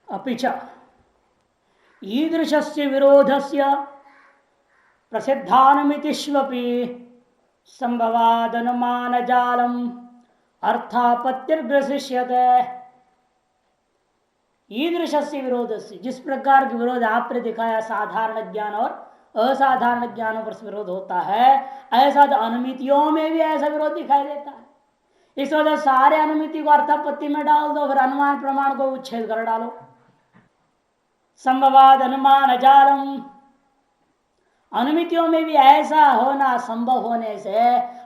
अपि च ईदृशस्य विरोधस्य प्रसिद्धानुमितिष्वपि संभवादनुमानजालम् अर्थापत्तिर्ग्रसिष्यते। ईदृशस्य विरोधस्य, जिस प्रकार के विरोध आपने दिखाया साधारण ज्ञान और असाधारण ज्ञानों पर विरोध होता है, ऐसा तो अनुमितियों में भी ऐसा विरोध दिखाई देता है। इस वजह सारे अनुमिति को अर्थापत्ति में डाल दो, फिर अनुमान प्रमाण को उच्छेद कर डालो। संभवाद अनुमान जालम, अनुमितियों में भी ऐसा होना संभव होने से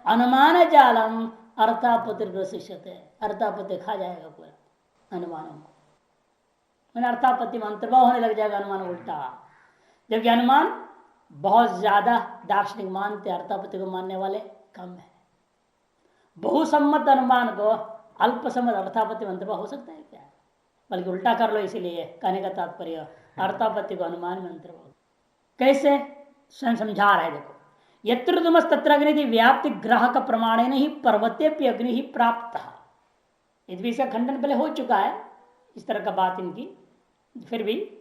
अनुमान जालम अर्थापत्ति ग्रसिष्यते, अर्थापत्ति खा जाएगा पूरा अनुमानों को। मैंने अर्थापत्ति में अंतर्भाव होने लग जाएगा अनुमान उल्टा। जबकि अनुमान बहुत ज्यादा दार्शनिक मानते, अर्थापत्ति को मानने वाले कम है। बहुसम्मत अनुमान को अल्पसम्मत अर्थापत्ति में अंतर्भाव हो सकता है क्या? बल्कि उल्टा कर लो। इसीलिए कहने का तात्पर्य अर्थापत्ति को अनुमान में अंतर्भाव कैसे स्वयं समझा रहे। देखो, यत्र तुमस तत्र अग्नि व्याप्ति ग्राहक प्रमाणेन ही पर्वतेप्य अग्नि ही प्राप्त। यदि इसका खंडन पहले हो चुका है, इस तरह का बात इनकी, फिर भी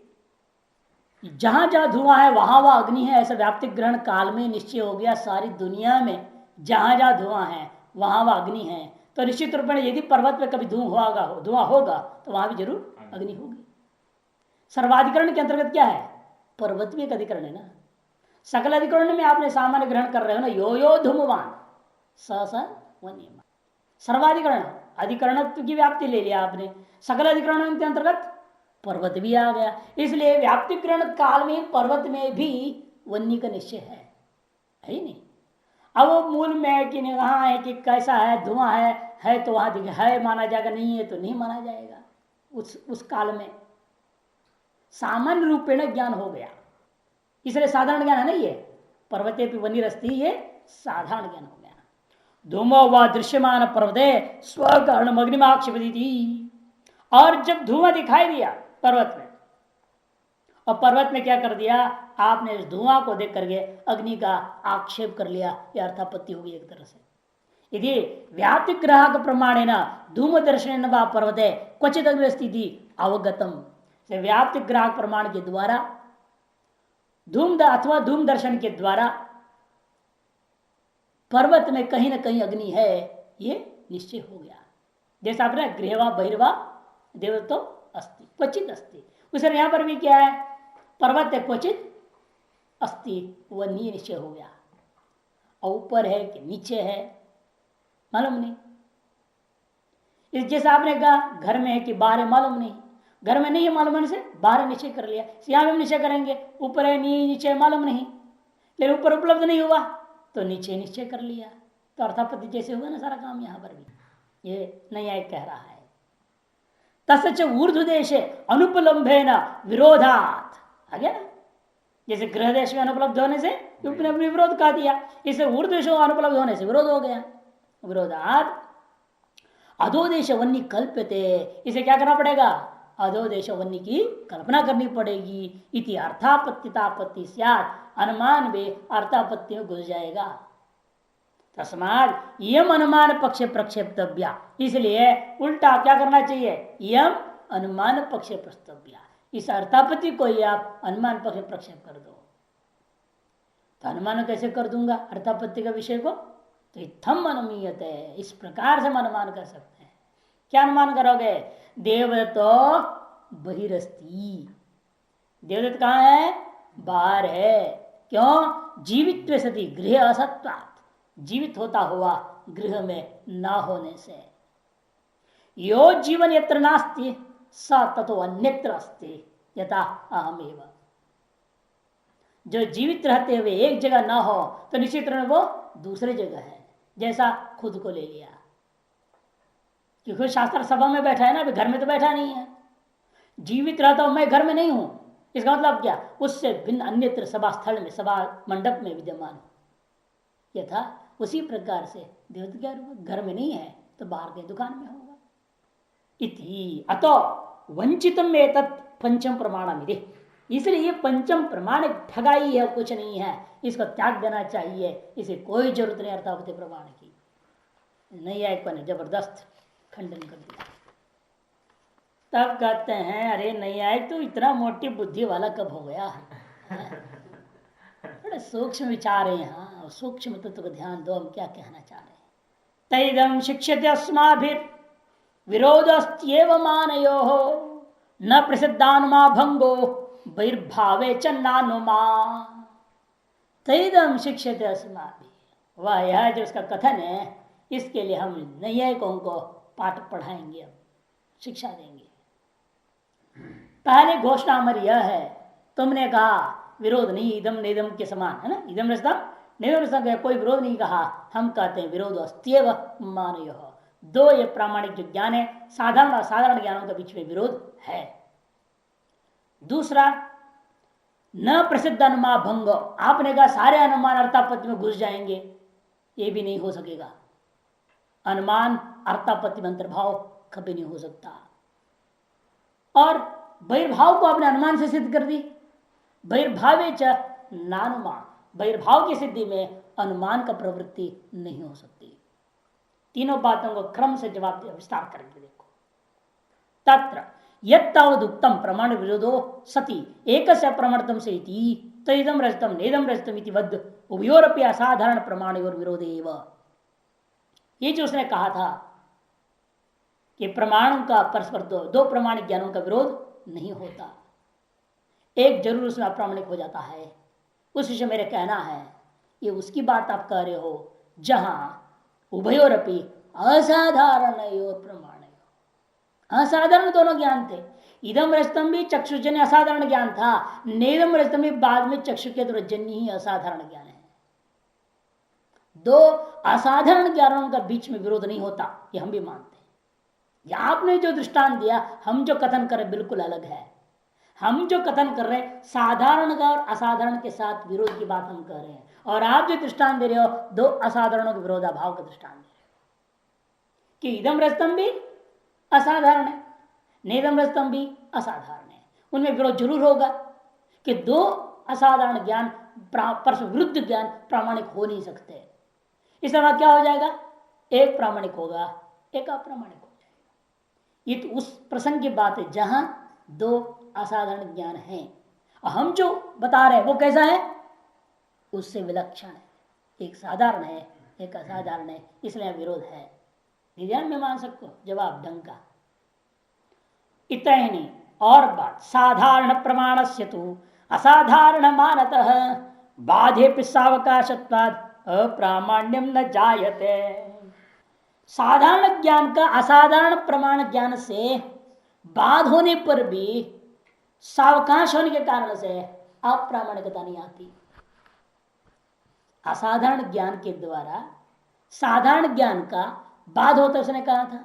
जहां जहां धुआं है वहां वह अग्नि है, ऐसा व्याप्ति ग्रहण काल में निश्चय हो गया। सारी दुनिया में जहां जहां धुआं है वहां वह अग्नि है। तो निश्चित रूप में यदि पर्वत में कभी धुआं होगा तो वहां भी जरूर अग्नि होगी। सर्वाधिकरण के अंतर्गत क्या है? पर्वत भी एक अधिकरण है ना। सकल अधिकरण में आपने सामान्य ग्रहण कर रहे हो ना, यो यो धूमवान स वन्यमान। सर्वाधिकरण अधिकरणत्व की व्याप्ति ले लिया आपने, सकल अधिकरण के अंतर्गत पर्वत भी आ गया। इसलिए व्याप्तिकरण काल में पर्वत में भी वन्य का निश्चय है ही नहीं। अब वो मूल में कि कहाँ है कि कैसा है, धुआं है तो वहां है माना जाएगा, नहीं है तो नहीं माना जाएगा। उस काल में सामान्य रूपेण ज्ञान हो गया। इसलिए साधारण ज्ञान है ना ये, पर्वते भी वनी रस्ती, ये साधारण ज्ञान हो गया। धूमो व दृश्यमान पर्वते स्वकर्ण अग्निमाक्षिपति थी। और जब धुआं दिखाई दिया पर्वत में, और पर्वत में क्या कर दिया आपने, इस धुआं को देख करके अग्नि का आक्षेप कर लिया। यह अर्थापत्ति होगी एक तरह से। यदि व्याप्ति ग्राहक प्रमाणे न धूम दर्शन व पर्वते क्वचित अग्नि अवगतम, व्याप्ति ग्राहक प्रमाण के द्वारा धूम अथवा धूम दर्शन के द्वारा पर्वत में कहीं ना कहीं अग्नि है, ये निश्चय हो गया। जैसा आपने गृहवा बहिर्वा देव तो अस्ति क्वचित अस्ति, उस यहां पर भी क्या है, पर्वत है क्वचित अस्ति, वह निश्चय हो गया। और ऊपर है कि नीचे है मालूम नहीं। इस जैसे आपने कहा घर में है कि बाहर है मालूम नहीं, घर में नहीं है मालूम होने से बाहर निश्चय कर लिया। यहां में निश्चय करेंगे ऊपर है नीचे मालूम नहीं, लेकिन ऊपर उपलब्ध नहीं हुआ तो नीचे निश्चय कर लिया। तो अर्थापत्ति जैसे हुआ ना सारा काम, यहां पर भी ये न्याय कह रहा है। तस्य ऊर्ध्वदेशे अनुपलम्भेन विरोधात, आ गया ना। जैसे गृह देश में अनुपलब्ध होने से अपने विरोध कहा दिया, इसे ऊर्ध्वदेश अनुपलब्ध होने से विरोध हो गया। विरोधात अधोदेश वन्य कल्प्यते, इसे क्या करना पड़ेगा, अधोदेश वन्य की कल्पना करनी पड़ेगी। इति अर्थापत्तितापत्ति स्यात्, अनुमान भी अर्थापत्ति में घुस जाएगा। तस्मात् यम अनुमान पक्ष प्रक्षेप्तव्या, इसलिए उल्टा क्या करना चाहिए, यम अनुमान पक्ष प्रस्तव्या, इस अर्थापत्ति को ही आप अनुमान पक्ष प्रक्षेप कर दो। तो अनुमान कैसे कर दूंगा अर्थापत्ति का विषय को, तो इत्थम अनुमीयते है, इस प्रकार से हम अनुमान कर सकते हैं। क्या अनुमान करोगे, देवदत्तो बहिरस्ति, देवदत्त कहाँ है, बाहर है। क्यों, जीवित्व सति गृह असत्वात्, जीवित होता हुआ गृह में ना होने से। यो जीवन यत्र नास्ति स ततो अन्यत्र अस्ति यथा अहमेव, जो जीवित रहते हुए एक जगह ना हो तो निश्चित रूप वो दूसरी जगह है। जैसा खुद को ले लिया, क्योंकि शास्त्र सभा में बैठा है ना, अभी घर में तो बैठा नहीं है। जीवित रहता हूं मैं, घर में नहीं हूं, इसका मतलब क्या, उससे भिन्न अन्यत्र सभा स्थल में, सभा मंडप में विद्यमान हो। यथा उसी प्रकार से देवता क्या घर में नहीं है तो बाहर के दुकान में होगा। इति अतो वंचितम एतत् पंचम प्रमाणम, इसलिए ये पंचम प्रमाण ठगाई है, कुछ नहीं है, इसको त्याग देना चाहिए। इसे कोई जरूरत नहीं अर्थापत्ति प्रमाण की। नहीं आए ने जबरदस्त खंडन कर दिया। तब कहते हैं अरे नहीं आए तो इतना मोटी बुद्धि वाला कब हो गया। बड़े सूक्ष्म विचार है यहाँ, सूक्ष्म तत्व को ध्यान दो, हम क्या कहना चाह रहे हैं। तैदम शिक्षित अस्माभिर विरोधस्त्येव मानयो न प्रसिद्धानुमा भंगो बहिर्भावे च नानुमा। तैदम शिक्षित अस्माभिर, वह यह जो उसका कथन है, इसके लिए हम नैयायिकों को पाठ पढ़ाएंगे, अब शिक्षा देंगे। पहले घोषणा हमारी यह है, तुमने कहा विरोध नहीं, इदम निदम के समान है ना, इदम रस्तम निदम रस्तम का कोई विरोध नहीं कहा। हम कहते हैं विरोध अस्त्येव मानयो, दो ये प्रामाणिक जो ज्ञान है, साधारण असाधारण ज्ञानों के बीच में विरोध है। दूसरा, न प्रसिद्ध अनुमान भंग, आपने कहा सारे अनुमान अर्थापत्ति में घुस जाएंगे, ये भी नहीं हो सकेगा। अनुमान अर्थापत्ति में अंतर्भाव कभी नहीं हो सकता। और बहिर्भाव को आपने अनुमान से सिद्ध कर दी, बहिर्भावे च नानुमान, बहिर्भाव की सिद्धि में अनुमान का प्रवृत्ति नहीं हो सकती। तीनों बातों को क्रम से जवाब विस्तार करके देखो। तत्र यत्तावद उत्तम प्रमाण विरोधो सति एकस्य प्रमाणतम से तइदम रजतम नेदम रजतम इति वद उभयोरपि असाधारण प्रमाण और विरोध एव। ये जो उसने कहा था कि प्रमाणों का परस्पर दो प्रमाणिक ज्ञानों का विरोध नहीं होता, एक जरूर उसमें अप्रामाणिक हो जाता है। उस विषय मेरे कहना है, ये उसकी बात आप कह रहे हो जहां उभयोरपि असाधारण प्रमाण, असाधारण दोनों ज्ञान थे। इदम रजतम भी चक्षुजन्य असाधारण ज्ञान था, नेदम रजतम भी बाद में चक्षु के रजन्य ही असाधारण ज्ञान है। दो असाधारण ज्ञानों का बीच में विरोध नहीं होता, ये हम भी मानते हैं। आपने जो दृष्टांत दिया, हम जो कथन कर रहे बिल्कुल अलग है। हम जो कथन कर रहे साधारण का और असाधारण के साथ विरोध की बात हम कर रहे हैं, और आप जो दृष्टांत दे रहे हो दो असाधारणों के विरोधाभाव का दृष्टांत दे रहे हो कि इदम रजतम भी असाधारण है, नेदम रजतम भी असाधारण है। उनमें विरोध जरूर होगा कि दो असाधारण ज्ञान परस्पर विरुद्ध ज्ञान प्रामाणिक हो नहीं सकते। इस तरह क्या हो जाएगा, एक प्रामाणिक होगा, एक अप्रामाणिक हो जाएगा। ये तो उस प्रसंग की बात है जहां दो असाधारण ज्ञान है, और हम जो बता रहे हैं वो कैसा है, उससे विलक्षण है। एक साधारण है, एक असाधारण है, इसलिए विरोध है। ध्यान में मान सकते हो जवाब ढंग का। इतना ही नहीं, और बात, साधारण प्रमाण से तो असाधारण मानतः बाधे सावकाशत्वाद अप्रामाण्यम न जायते। साधारण ज्ञान का असाधारण प्रमाण ज्ञान से बाध होने पर भी सावकाश होने के कारण से अप्रामाणिकता नहीं आती। असाधारण ज्ञान के द्वारा साधारण ज्ञान का बाध होता, उसने कहा था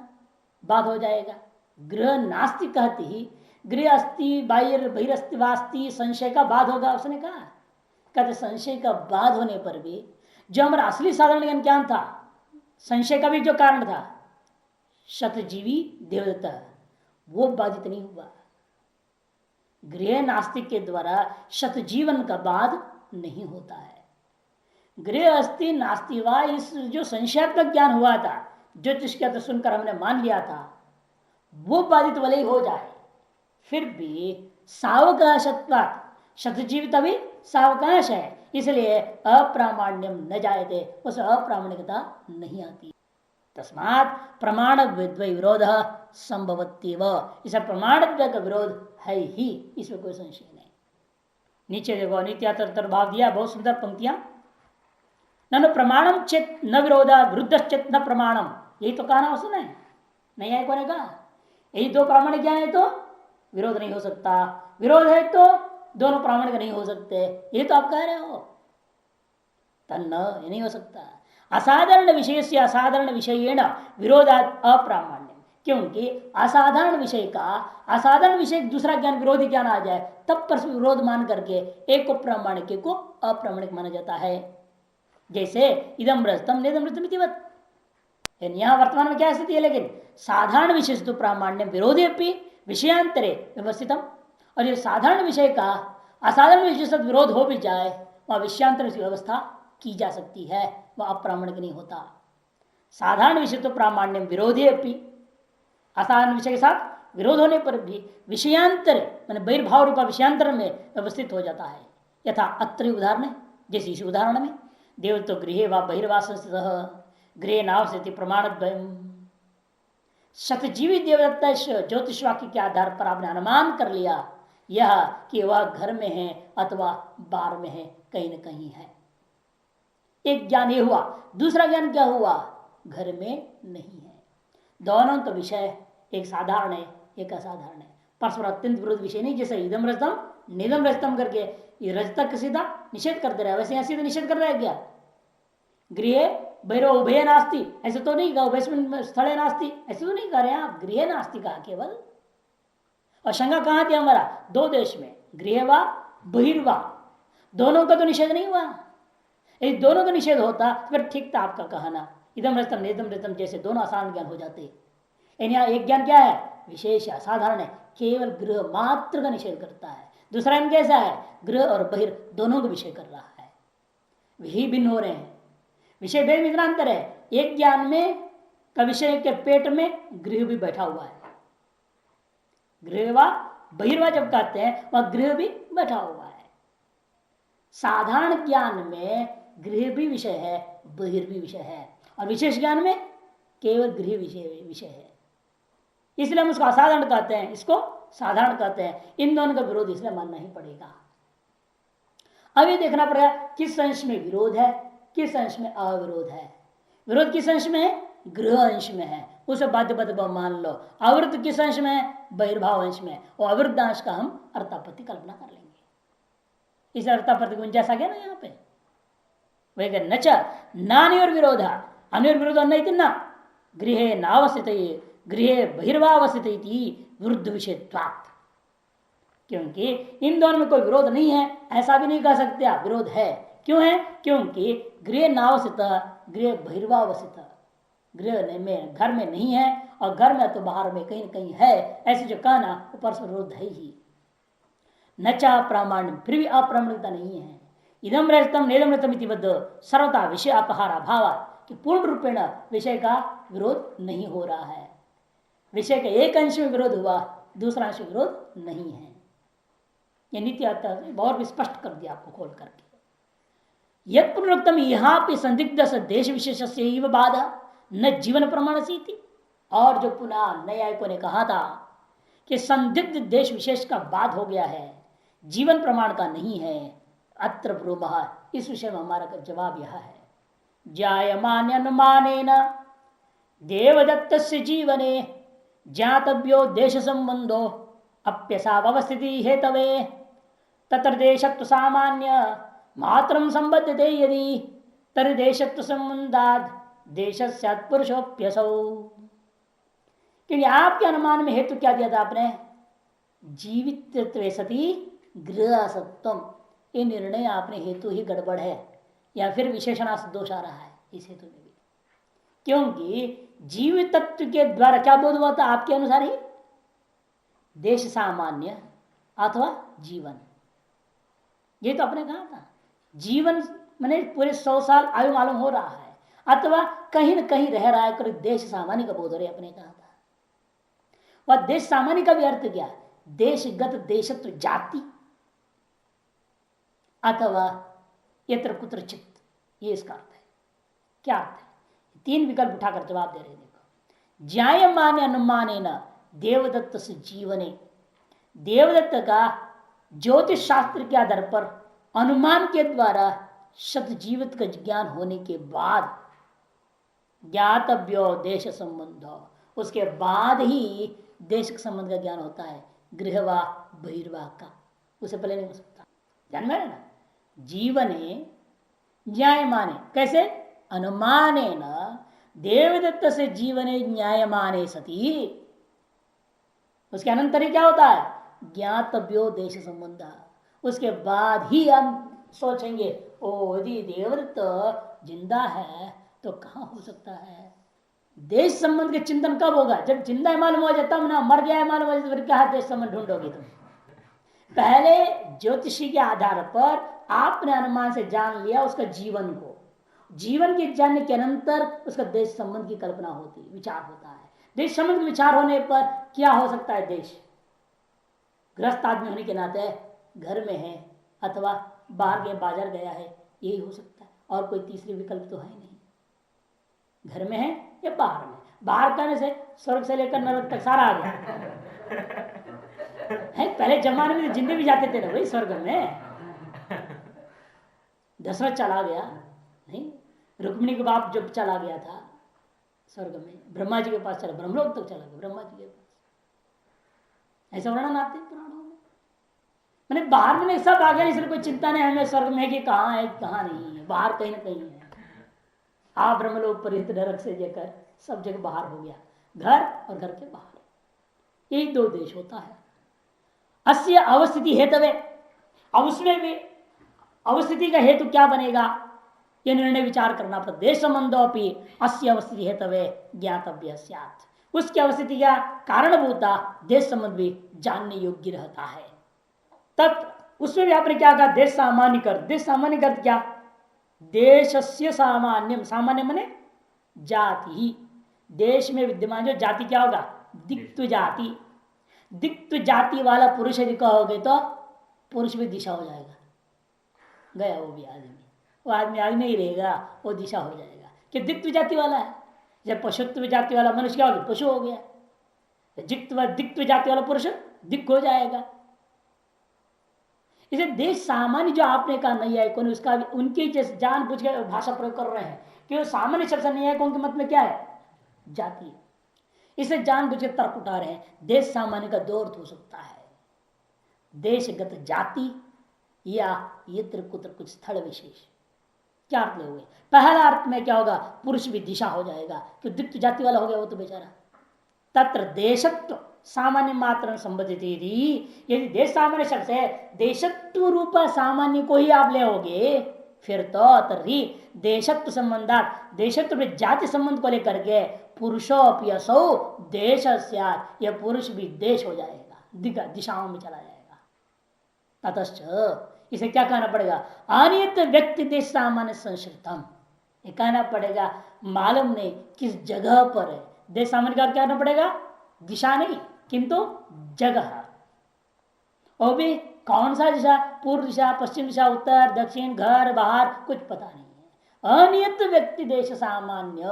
बाध हो जाएगा। गृह नास्ति कहती ही गृह अस्थि बहिरस्ति वास्ति, संशय का बाध होगा, उसने कहा। कहते संशय का बाध होने पर भी जो हमारा असली साधारण ज्ञान था, संशय का भी जो कारण था शतजीवी देवदत्ता, वो बाधित नहीं हुआ। गृह नास्तिक के द्वारा शतजीवन का बाध नहीं होता है। गृह अस्थि नास्ति वा, इस जो संशयात्मक ज्ञान हुआ था, ज्योतिष का तो सुनकर हमने मान लिया था, वो बाधित भले ही हो जाए, फिर भी सावकाशत्वात्, शतजीवित भी सावकाश है, इसलिए अप्रामाण्यम न जायते, उस अप्रामाणिकता नहीं आती। तस्मात् प्रमाण विरोध संभवत्येव, इस प्रमाण का विरोध है ही, इसमें कोई संशय नहीं। नीचे देखो नित्यातर भाव दिया, बहुत सुंदर पंक्तियां। न प्रमाणम चेत न विरोधा विरुद्ध चेत न प्रमाणम, यही तो कहना उसने, नहीं है कोई ने कहा यही दो प्रामाणिक ज्ञान है तो विरोध नहीं हो सकता, विरोध है तो दोनों प्रामाणिक नहीं हो सकते, ये तो आप कह रहे हो। तन्न ये नहीं हो सकता। असाधारण विषय से असाधारण विषयेण विरोधात् अप्रामाण्यम, क्योंकि असाधारण विषय का असाधारण विषय दूसरा ज्ञान विरोधी ज्ञान आ जाए, तब पर विरोध मान करके एक को प्रामाणिक को अप्रामाणिक माना जाता है। जैसे इदम रजतम नेदम रजतम इतिवत, यहाँ वर्तमान में क्या स्थिति है, लेकिन साधारण विषय तो प्रामाण्य विरोधी अपनी विषयांतरे व्यवस्थितम, और ये साधारण विषय का असाधारण विषय से विरोध हो भी जाए, वह विषयांतर की व्यवस्था की जा सकती है, वह अप्रामाणिक नहीं होता। साधारण विषय तो प्रामाण्य विरोधी अपनी, असाधारण विषय के साथ विरोध होने पर भी विषयांतर मान बहिर्भाव रूपा विषयांतर में व्यवस्थित हो जाता है। यथा अत्र उदाहरण, जैसे इस उदाहरण में देव तो गृह व बहिर्वास गृह नाव से प्रमाण शतजीवी देवदत्ता ज्योतिष वाक्य के आधार पर आपने अनुमान कर लिया यह कि वह घर में है अथवा बाहर में है, कहीं न कहीं है। एक ज्ञान ये हुआ, दूसरा ज्ञान क्या हुआ, घर में नहीं है। दोनों का विषय एक साधारण है, एक असाधारण है, परस्पर अत्यंत विरोध विषय नहीं। जैसे इदम रजतम निदम रजतम करके ये रजतक सीधा निषेध कर दे रहा है, वैसे यहां सीधा निषेध कर रहा है क्या, गृह भैरव उभय नास्ती ऐसे तो नहीं कहा, स्थले नास्ती ऐसे तो नहीं कह रहे आप, गृह नास्ती कहा केवल। और शंका कहां थी हमारा, दो देश में, गृह व बहिर्वा, दोनों का तो निषेध नहीं हुआ। यदि दोनों का निषेध होता फिर ठीक था आपका कहना, इदम रजतम निदम रजतम जैसे दोनों आसान ज्ञान हो जाते। यहाँ एक ज्ञान क्या है, विशेष असाधारण है, केवल गृह मात्र का निषेध करता है। दूसरा ज्ञान कैसा है, गृह और बहिर् दोनों का विषय कर रहा है, वही भिन्न हो रहे हैं। विषय भेद में इतना अंतर है, एक ज्ञान में का विषय के पेट में गृह भी बैठा हुआ है, गृह व बहिर्वा जब कहते हैं वह गृह भी बैठा हुआ है। साधारण ज्ञान में गृह भी विषय है, बहिर्भी विषय है, और विशेष ज्ञान में केवल गृह विषय है, इसलिए हम उसको असाधारण कहते हैं, इसको साधारण कहते हैं। इन दोनों का विरोध इसलिए मानना ही पड़ेगा। अब ये देखना पड़ेगा किस अंश में विरोध है, किस अंश में अविरोध है। विरोध किस अंश में है, गृह अंश में है, उसे बाध्य मान लो। अवृत किस अंश में है, बहिर्भाव अंश में, और अवृद्ध अंश का हम अर्थापत्ति कल्पना कर लेंगे। इस अर्थापत्ति गुंजाइश आ गया ना यहाँ पे, वही नच नान्योर विरोध अन्योर विरोध नहीं न गृहे नावस्थित गृह बहिर्वावस्थित विरुद्ध विषयत्वात्, क्योंकि इन दोनों में कोई विरोध नहीं है ऐसा भी नहीं कह सकते आप, विरोध है। क्यों है, क्योंकि गृह नावस्थित गृह बहिर्वावस्थित, गृह में घर में नहीं है और घर में तो बाहर में कहीं न कहीं है, ऐसे जो कहना वो परस्पर विरोध है ही। न चा प्रामाण्य, फिर भी अप्रामाणिकता नहीं है। इदम रजतम नेदम रजतम इति बद्ध सर्वथा विषय अपहार अभाव, कि पूर्ण रूपेण विषय का विरोध नहीं हो रहा है। विषय के एक अंश में विरोध हुआ, दूसरा अंश में विरोध नहीं है। यह नीति आता है, बहुत स्पष्ट कर दिया आपको खोल करके। यद पुनरुक्तम यहाँ पे संदिग्ध देश विशेष से बाधा न जीवन प्रमाण से थी, और जो पुनः न्यायिकों ने कहा था कि संदिग्ध देश विशेष का बाध हो गया है, जीवन प्रमाण का नहीं है। अत्र ब्रूमः, इस विषय में हमारा जवाब यह है, जायमान्य अनुमानेन देवदत्तस्य जीवने ज्ञातव्यो देश संबंधो अप्यसावस्थिति हेतवे तत्र देशत्व सामान्य मात्रम संबद्धते यदि तर्हि देशत्व संबंधाद देशस्यात् पुरुषोप्यसौ। क्योंकि आपके अनुमान में हेतु क्या दिया था आपने, जीवितत्वे सती गृहसत्वम, ये निर्णय आपने हेतु ही गड़बड़ है या फिर विशेषणार्थ दोष आ रहा है इस हेतु में भी। क्योंकि जीवित तत्व के द्वारा क्या बोध हुआ था आपके अनुसार ही, देश सामान्य अथवा जीवन, ये तो आपने कहा था। जीवन मैंने पूरे 100 साल आयु मालूम हो रहा है, अथवा कहीं न कहीं रह रहा है, कर देश सामान्य का बोध हो रहे अपने कहा था। वह देश सामान्य का भी अर्थ क्या, देशगत देशत्व जाति अथवा यत्र कुत्रचित, ये इसका अर्थ है। क्या अर्थ है, तीन विकल्प उठाकर जवाब दे रहे हैं। देखो, ज्यायमान्य अनुमानेन देवदत्त से जीवने, देवदत्त का ज्योतिष शास्त्र के आधार पर अनुमान के द्वारा शत जीवित का ज्ञान होने के बाद ज्ञातव्यो देश संबंध, उसके बाद ही देश के संबंध का ज्ञान होता है, गृहवा बहिर्वा का, उसे पहले नहीं हो सकता। ध्यान में ना, जीवने न्याय माने कैसे, अनुमाने न देवदत्त से जीवने न्याय माने सती, उसके अनंतर क्या होता है, ज्ञातव्यो देश संबंध, उसके बाद ही हम सोचेंगे ओ यदि देवदत्त जिंदा है तो कहां हो सकता है। देश संबंध के चिंतन कब होगा, जब जिंदा है मालूम हो जाए तब ना, मर गया है मालूम हो जाए तो क्या देश संबंध ढूंढोगे तुम। पहले ज्योतिषी के आधार पर आपने अनुमान से जान लिया उसका जीवन को, जीवन के जानने के अनंतर उसका देश संबंध की कल्पना होती, विचार होता है। देश संबंध विचार होने पर क्या हो सकता है? देश गृहस्थ आदमी होने के नाते घर में है अथवा बाहर गया, बाजार गया है, यही हो सकता है। और कोई तीसरी विकल्प तो है नहीं। घर में है या बाहर में। बाहर करने से स्वर्ग से लेकर नरक तक सारा आ गया है। पहले जमाने में जिंदे भी जाते थे ना भाई स्वर्ग में। दशरथ चला गया नहीं, रुक्मिणी के बाप जब चला गया था स्वर्ग में, ब्रह्मा जी के पास चला, ब्रह्मलोक तक चला गया ब्रह्मा जी के पास। ऐसा वर्णन आते हैं पुराणों में। मैंने बाहर में सब आ गया, इसलिए कोई चिंता नहीं हमें स्वर्ग में कि कहाँ है कहाँ नहीं है, बाहर कहीं ना कहीं है। आप ब्रह्मलोक पर नरक से लेकर सब जगह बाहर हो गया, घर और घर के बाहर, यही दो देश होता है। अस्य अवस्थिति हेतवे, अब उसमें भी अवस्थिति का हेतु क्या बनेगा, यह निर्णय विचार करना पड़ता। देश संबंधोपि अस्य अवस्थिति हेतवे ज्ञातव्य स्यात्, उसकी अवस्थिति का कारणभूता देश संबंध भी जानने योग्य रहता है। तब उसमें भी आपने क्या कहा, देश सामान्य कर। देश सामान्य कर क्या, देशस्य सामान्यम, सामान्य माने जाति ही। देश में विद्यमान जो जाति क्या होगा, दिक्त्व जाति। दिक्त्व जाति वाला पुरुष यदि कहोगे तो पुरुष भी दिशा हो जाएगा, गया वो भी आदमी, वो आदमी आदमी ही रहेगा, वो दिशा हो जाएगा कि दिक्त्व जाति वाला है। जब पशुत्व जाति वाला मनुष्य क्या हो गया, पशु हो गया। दिक्त्व जाति वाला पुरुष दिक् हो जाएगा। इसे देश सामान्य जो आपने कहा नहीं है कौन, उसका उनके जैसे जान बुझ के भाषा प्रयोग कर रहे हैं कि वो सामान्य शब्द नहीं है कौन के मत में क्या है, जाति। इसे जान बुझ के तर्क उठा रहे हैं। देश सामान्य का दो अर्थ हो सकता है, देशगत जाति या यत्र कुत्र कुछ स्थल विशेष। क्या अर्थ लोगे, पहला अर्थ में क्या होगा, पुरुष भी दिशा हो जाएगा कि दिक्त्व जाति वाला हो गया वो तो बेचारा। तत्र देशत्व सामान्य मात्र संबंधित, यदि देश सामान्य शब्द से देशत्व रूप सामान्य को ही आप ले होगे फिर तो तर्हि देशत्व संबंधात, देशत्व में जाति संबंध को लेकर के पुरुषो असौ देश, यह पुरुष भी देश हो जाएगा, दिशाओं में चला जाएगा। ततश्च इसे क्या कहना पड़ेगा, अनियत व्यक्ति देश सामान्य संश्रितम, ये कहना पड़ेगा मालूम नहीं किस जगह पर है। देश सामान्य का क्या कहना पड़ेगा, दिशा नहीं किंतु जगह। और भी कौन सा दिशा, पूर्व दिशा, पश्चिम दिशा, उत्तर दक्षिण, घर बाहर, कुछ पता नहीं है। अनियत व्यक्ति देश सामान्य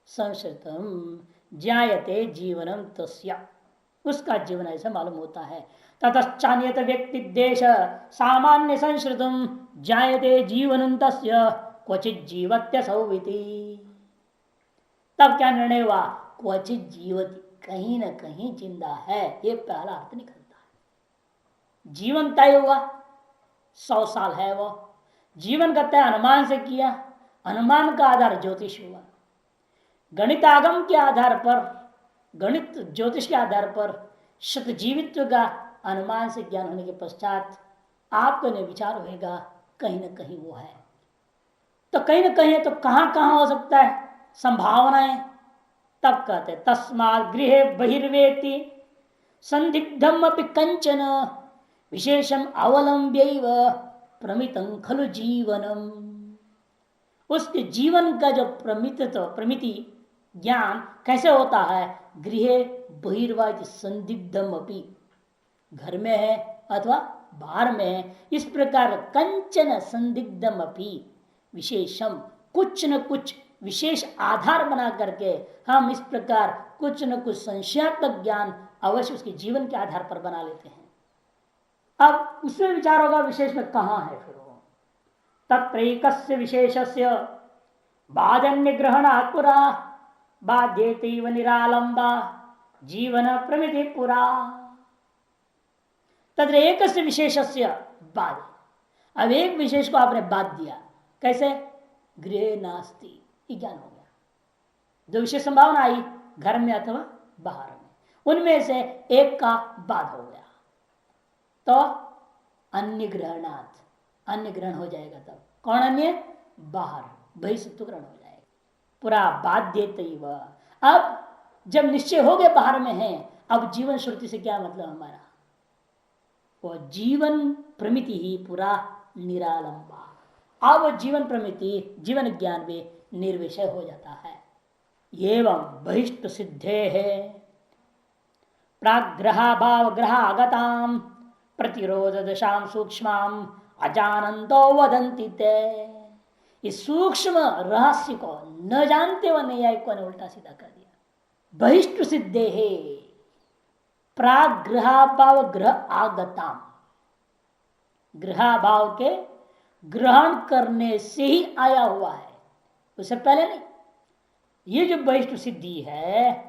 संश्रितम जायते जीवनम तस्य, उसका जीवन ऐसा मालूम होता है। ततश्चान्यत व्यक्ति देश सामान्य संश्रितम जायते जीवनम तस्य क्वचित जीवत्यसौ इति। तब क्या निर्णय हुआ, क्वचित जीवति, कहीं न कहीं जिंदा है, ये पहला अर्थ निकलता है। जीवन तय हुआ 100 साल है, वो जीवन का तय अनुमान से किया, अनुमान का आधार ज्योतिष हुआ, गणितागम के आधार पर, गणित ज्योतिष के आधार पर शतजीवित्व का अनुमान से ज्ञान होने के पश्चात आपको विचार होगा कहीं ना कहीं वो है। तो कहीं ना कहीं है तो कहां कहां हो सकता है, संभावनाएं। तब कहते तस्मात् गृहे बहिर्वेति संदिग्धम अपि कंचन विशेषम अवलंब्यैव प्रमितं खलु जीवनम। उसके जीवन का जो प्रमिति ज्ञान कैसे होता है, गृहे बहिर्वा संदिग्धम अपि, घर में है अथवा बाहर में है, इस प्रकार कंचन संदिग्धम अपि विशेषम, कुछ न कुछ विशेष आधार बना करके हम इस प्रकार कुछ न कुछ संशयात्मक ज्ञान अवश्य उसके जीवन के आधार पर बना लेते हैं। अब उसमें विचार होगा विशेष में कहां है, फिर वो तत्रैकस्य विशेषस्य बाधन्य ग्रहणात् पुरा बाध्येतैव निरालंबा जीवन प्रमिति पुरा। तत्र एकस्य विशेषस्य बाध, अब एक विशेष को आपने बाध दिया, कैसे, गृहे नास्ति, ज्ञान हो गया। जो विशेष संभावना आई घर में अथवा बाहर में, उनमें से एक का बाध हो गया तो अन्य ग्रहणात्, अन्य ग्रहण हो जाएगा। तब कौन अन्य, बाहर, बहिष्ठ ग्रहण हो जाएगा पूरा बाध्येतैव। अब जब निश्चय हो गए बाहर में है, अब जीवन श्रुति से क्या मतलब हमारा, वो जीवन प्रमिति ही पूरा निरालंबा। अब जीवन प्रमिति जीवन ज्ञान में निर्विषय हो जाता है। एवं बहिष्ट सिद्धे है प्राग्रहाभाव ग्रहागताम प्रतिरोध दशाम सूक्ष्म अजानंतो वदंती ते। इस सूक्ष्म रहस्य को न जानते हुए न्यायिकों ने उल्टा सीधा कर दिया। बहिष्ट सिद्धे है प्राग्रहाभाव ग्रह आगताम, ग्रहाभाव के ग्रहण करने से ही आया हुआ है, उससे पहले नहीं। ये जो बहिष्ट सिद्धि है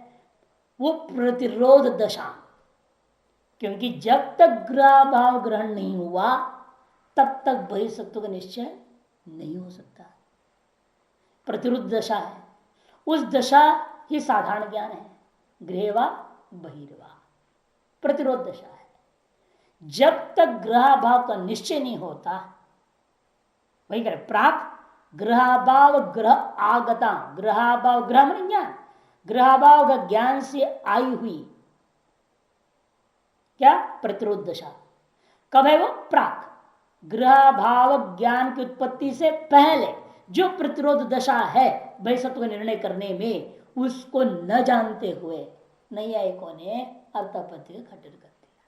वो प्रतिरोध दशा, क्योंकि जब तक ग्रहाभाव ग्रहण नहीं हुआ तब तक बहिसत्व का निश्चय नहीं हो सकता। प्रतिरुद्ध दशा है, उस दशा ही साधारण ज्ञान है। गृहवा बहिर्वा प्रतिरोध दशा है। जब तक ग्रहाभाव का निश्चय नहीं होता, वही करे प्राक ग्रहाभाव ग्रह आगता, ग्रहाभाव ग्रह मन ज्ञान, ग्रहाभाव का ज्ञान से आई हुई क्या प्रतिरोध दशा। कब है वो? प्राक ग्रहाभाव ज्ञान की उत्पत्ति से पहले जो प्रतिरोध दशा है वैसत्व निर्णय करने में, उसको न जानते हुए नैयायिकों ने अर्थापत्ति का खंडन कर दिया।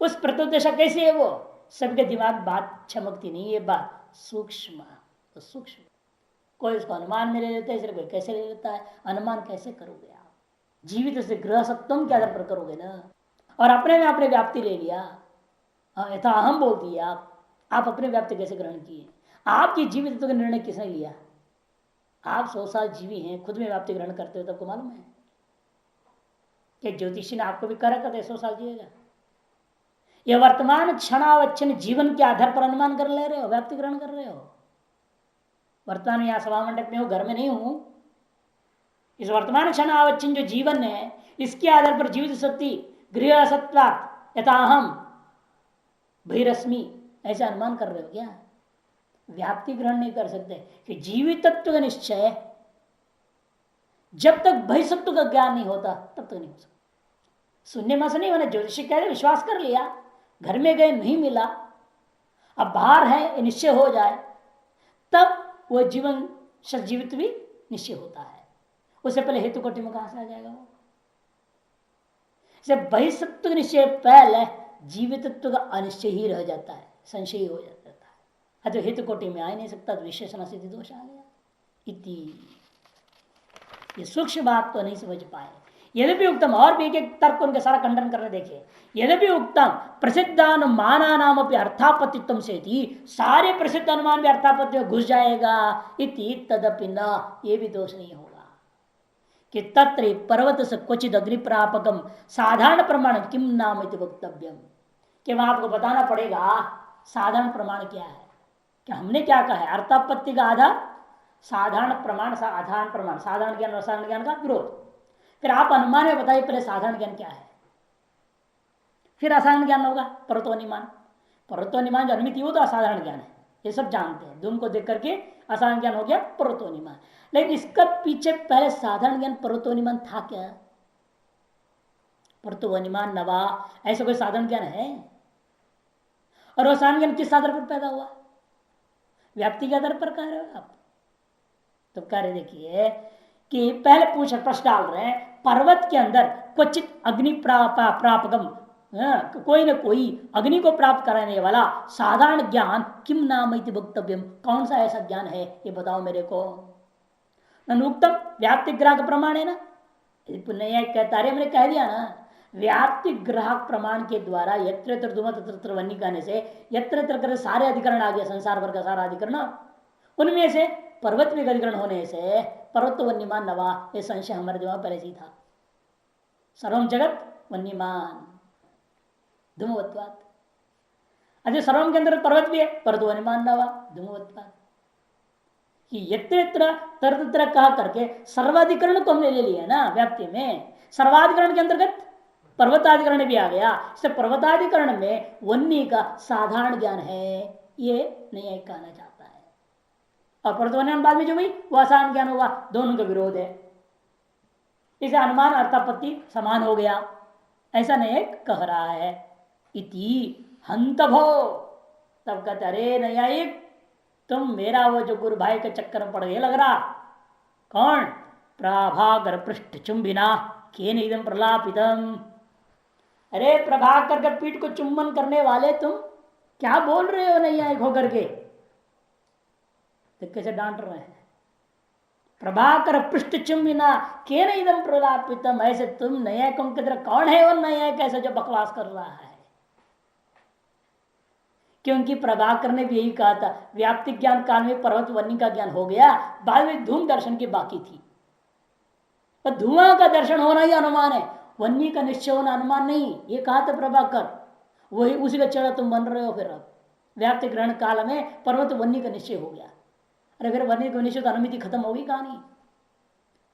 उस प्रतिरोध दशा कैसी है वो? सबके दिमाग बात चमकती नहीं है, बात सूक्ष्म तो सूक्ष्म। कोई उसको अनुमान में ले लेता है, कोई कैसे ले लेता है। अनुमान कैसे करोगे आप? जीवित से गृह सत्वम के आधार पर करोगे ना। और अपने में आपने व्याप्ति ले लिया, यथा अहम बोल दिया आप अपने व्याप्ति कैसे ग्रहण किए? आपकी जीवित का निर्णय किसने लिया? आप 100 साल जीवी हैं, खुद में व्याप्ति ग्रहण करते हो, तब को मालूम है कि ज्योतिषी ने आपको भी करा करते 100 साल जिएगा। यह वर्तमान क्षणावच्छिन्न जीवन के आधार पर अनुमान कर ले रहे हो, व्याप्ति ग्रहण कर रहे हो। वर्तमान में यहाँ सभा मंडप में हूँ, घर में नहीं हूं। इस वर्तमान क्षणावच्छिन्न जो जीवन है, इसके आधार पर जीवित सत्य गृह सत्वात् यथा अहम बहिरश्मि ऐसे अनुमान कर रहे हो क्या? व्याप्ति ग्रहण नहीं कर सकते कि जीवित तत्व का निश्चय जब तक बहिसत्व का ज्ञान नहीं होता तब तक नहीं हो सकता। सुनने में से नहीं होना, ज्योतिषी कह रहे विश्वास कर लिया, घर में गए नहीं मिला, अब बाहर है निश्चय हो जाए, तब वह जीवन सजीवित भी निश्चय होता है। उससे पहले हेतु कोटि में कहां से आ जाएगा वो? बहिसत्व निश्चय पहले जीवितत्व का अनिश्चय ही रह जाता है, संशय हो जाता है। तो हेतु कोटि में आ ही नहीं सकता, तो विशेषण सिद्धि दोष आ गया। इति ये सूक्ष्म बात तो नहीं समझ पाए। यद्यपि उत्तम, और भी एक तर्क उनके सारा खंडन करने देखे। यद्यपि उत्तम प्रसिद्धानुमाना नाम अपनी अर्थापत्तित्व से थी, सारे प्रसिद्ध अनुमान भी अर्थापत्ति में घुस जाएगा। इति तदपि न, ये भी दोष नहीं होगा कि तत्र पर्वत से क्वचित अग्निप्रापकम साधारण प्रमाण किम नाम इति वक्तव्यम, कि वहां आपको बताना पड़ेगा साधारण प्रमाण क्या है। कि हमने क्या कहा है? अर्थापत्ति का आधार साधारण प्रमाण, साधारण प्रमाण, साधारण ज्ञान और असाधारण ज्ञान का विरोध। फिर आप अनुमान में बताइए पहले साधारण ज्ञान क्या है, फिर असाधारण ज्ञान होगा पर्वतोनिमान। पर्वतोनिमान जो अनुमिति वो तो असाधारण ज्ञान है, ये सब जानते हैं। धूम को देख करके असाधारण ज्ञान हो गया पर्वतोनिमान। लेकिन इसका पीछे पहले साधारण ज्ञान पर्वतोनिमान था क्या? पर्वतोनिमान नवा ऐसा कोई साधारण ज्ञान है? और वो साधारण ज्ञान किस आधार पर पैदा हुआ? व्याप्ति के आधार पर कह रहे हो आप? तो कार्य देखिए कि पहले पूछा, प्रश्न डाल रहे हैं, पर्वत के अंदर क्वचित अग्नि प्रापकम, कोई न कोई अग्नि को प्राप्त कराने वाला साधारण ज्ञान किम नाम इति वक्तव्यम, कौन सा ऐसा ज्ञान है ये बताओ मेरे को। अनुक्तम व्याप्ति ग्राहक प्रमाण है ना, पुण्य कहता है, मैंने कह दिया ना, व्याप्ति ग्राहक प्रमाण के द्वारा यत्र यत्र धूम तत्र वन्य कहने से यत्र यत्र सारे अधिकरण आ गया, संसार भर का सारा अधिकरण, उनमें से पर्वत में अधिकरण होने से पर्वत वन्यमान नवा, ये संशय हमारे दिमाग पहले से ही था। सर्वम जगत वन्यमान धूमवत्वात्, अरे सर्वम के अंदर पर्वत भी है, पर्वत वन्यमान नवा धूमवत्वात्। कि यत्र यत्र तत्र कहा करके सर्वाधिकरण को हमने ले लिया ना व्याप्ति में। सर्वाधिकरण के अंतर्गत पर्वताधिकरण भी आ गया, इससे पर्वताधिकरण में वन्य का साधारण ज्ञान है, ये नहीं कहना चाहता है। और पर्वतवन्य बाद में जो भी वह असाधारण ज्ञान होगा, दोनों का विरोध है। इसे अनुमान अर्थापत्ति समान हो गया, ऐसा नहीं कह रहा है। इति हंत भो, तब कहते अरे न्यायिक, तुम मेरा वो जो गुरु भाई के चक्कर में पड़ गए लग रहा। कौन? प्रभाकर पृष्ठ चुंबिना केन इदम प्रलापितम। अरे प्रभाकर के पीठ को चुंबन करने वाले तुम क्या बोल रहे हो नहीं आए होकर के, तो कैसे डांट रहे हैं। प्रभाकर पृष्ठ चुंबिना केन इदम प्रलापितम, ऐसे तुम नयायिकों की तरह कौन है वो नयायिक कैसे जो बकवास कर रहा है। क्योंकि प्रभाकर ने भी यही कहा था, व्याप्ति ज्ञान काल में पर्वत वन्य का ज्ञान हो गया, बाद में धूम दर्शन की बाकी थी। तो धुआं का दर्शन होना ही अनुमान है, वन्य का निश्चय होना अनुमान नहीं। ये कहा था प्रभाकर, वही उसी का चढ़ा तुम बन रहे हो। फिर अब व्याप्ति ग्रहण काल में पर्वत वन्य का निश्चय हो गया, अरे फिर वन्य का निश्चय तो अनुमति खत्म होगी कहानी।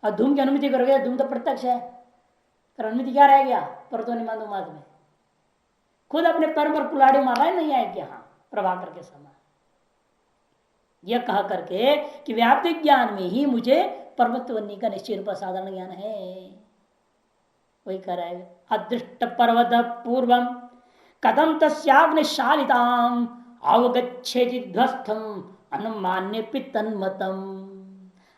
और धूम की अनुमति करोगे, धूम तो प्रत्यक्ष है, फिर अनुमति क्या रह गया पर्वतोन्माद में। खुद अपने पैर पर कुल्हाड़ी मार रहा है नहीं आए क्या प्रभाकर के समय। यह कह करके कि व्याप्ति ज्ञान में ही मुझे पर्वत वन्य का निश्चय रूप साधारण ज्ञान है। वही कह रहा है, अदृष्ट पर्वत पूर्वम कदम तस्याग्निशालिताम अवगच्छेति ध्वस्तम अनुमान्य तन्मतम।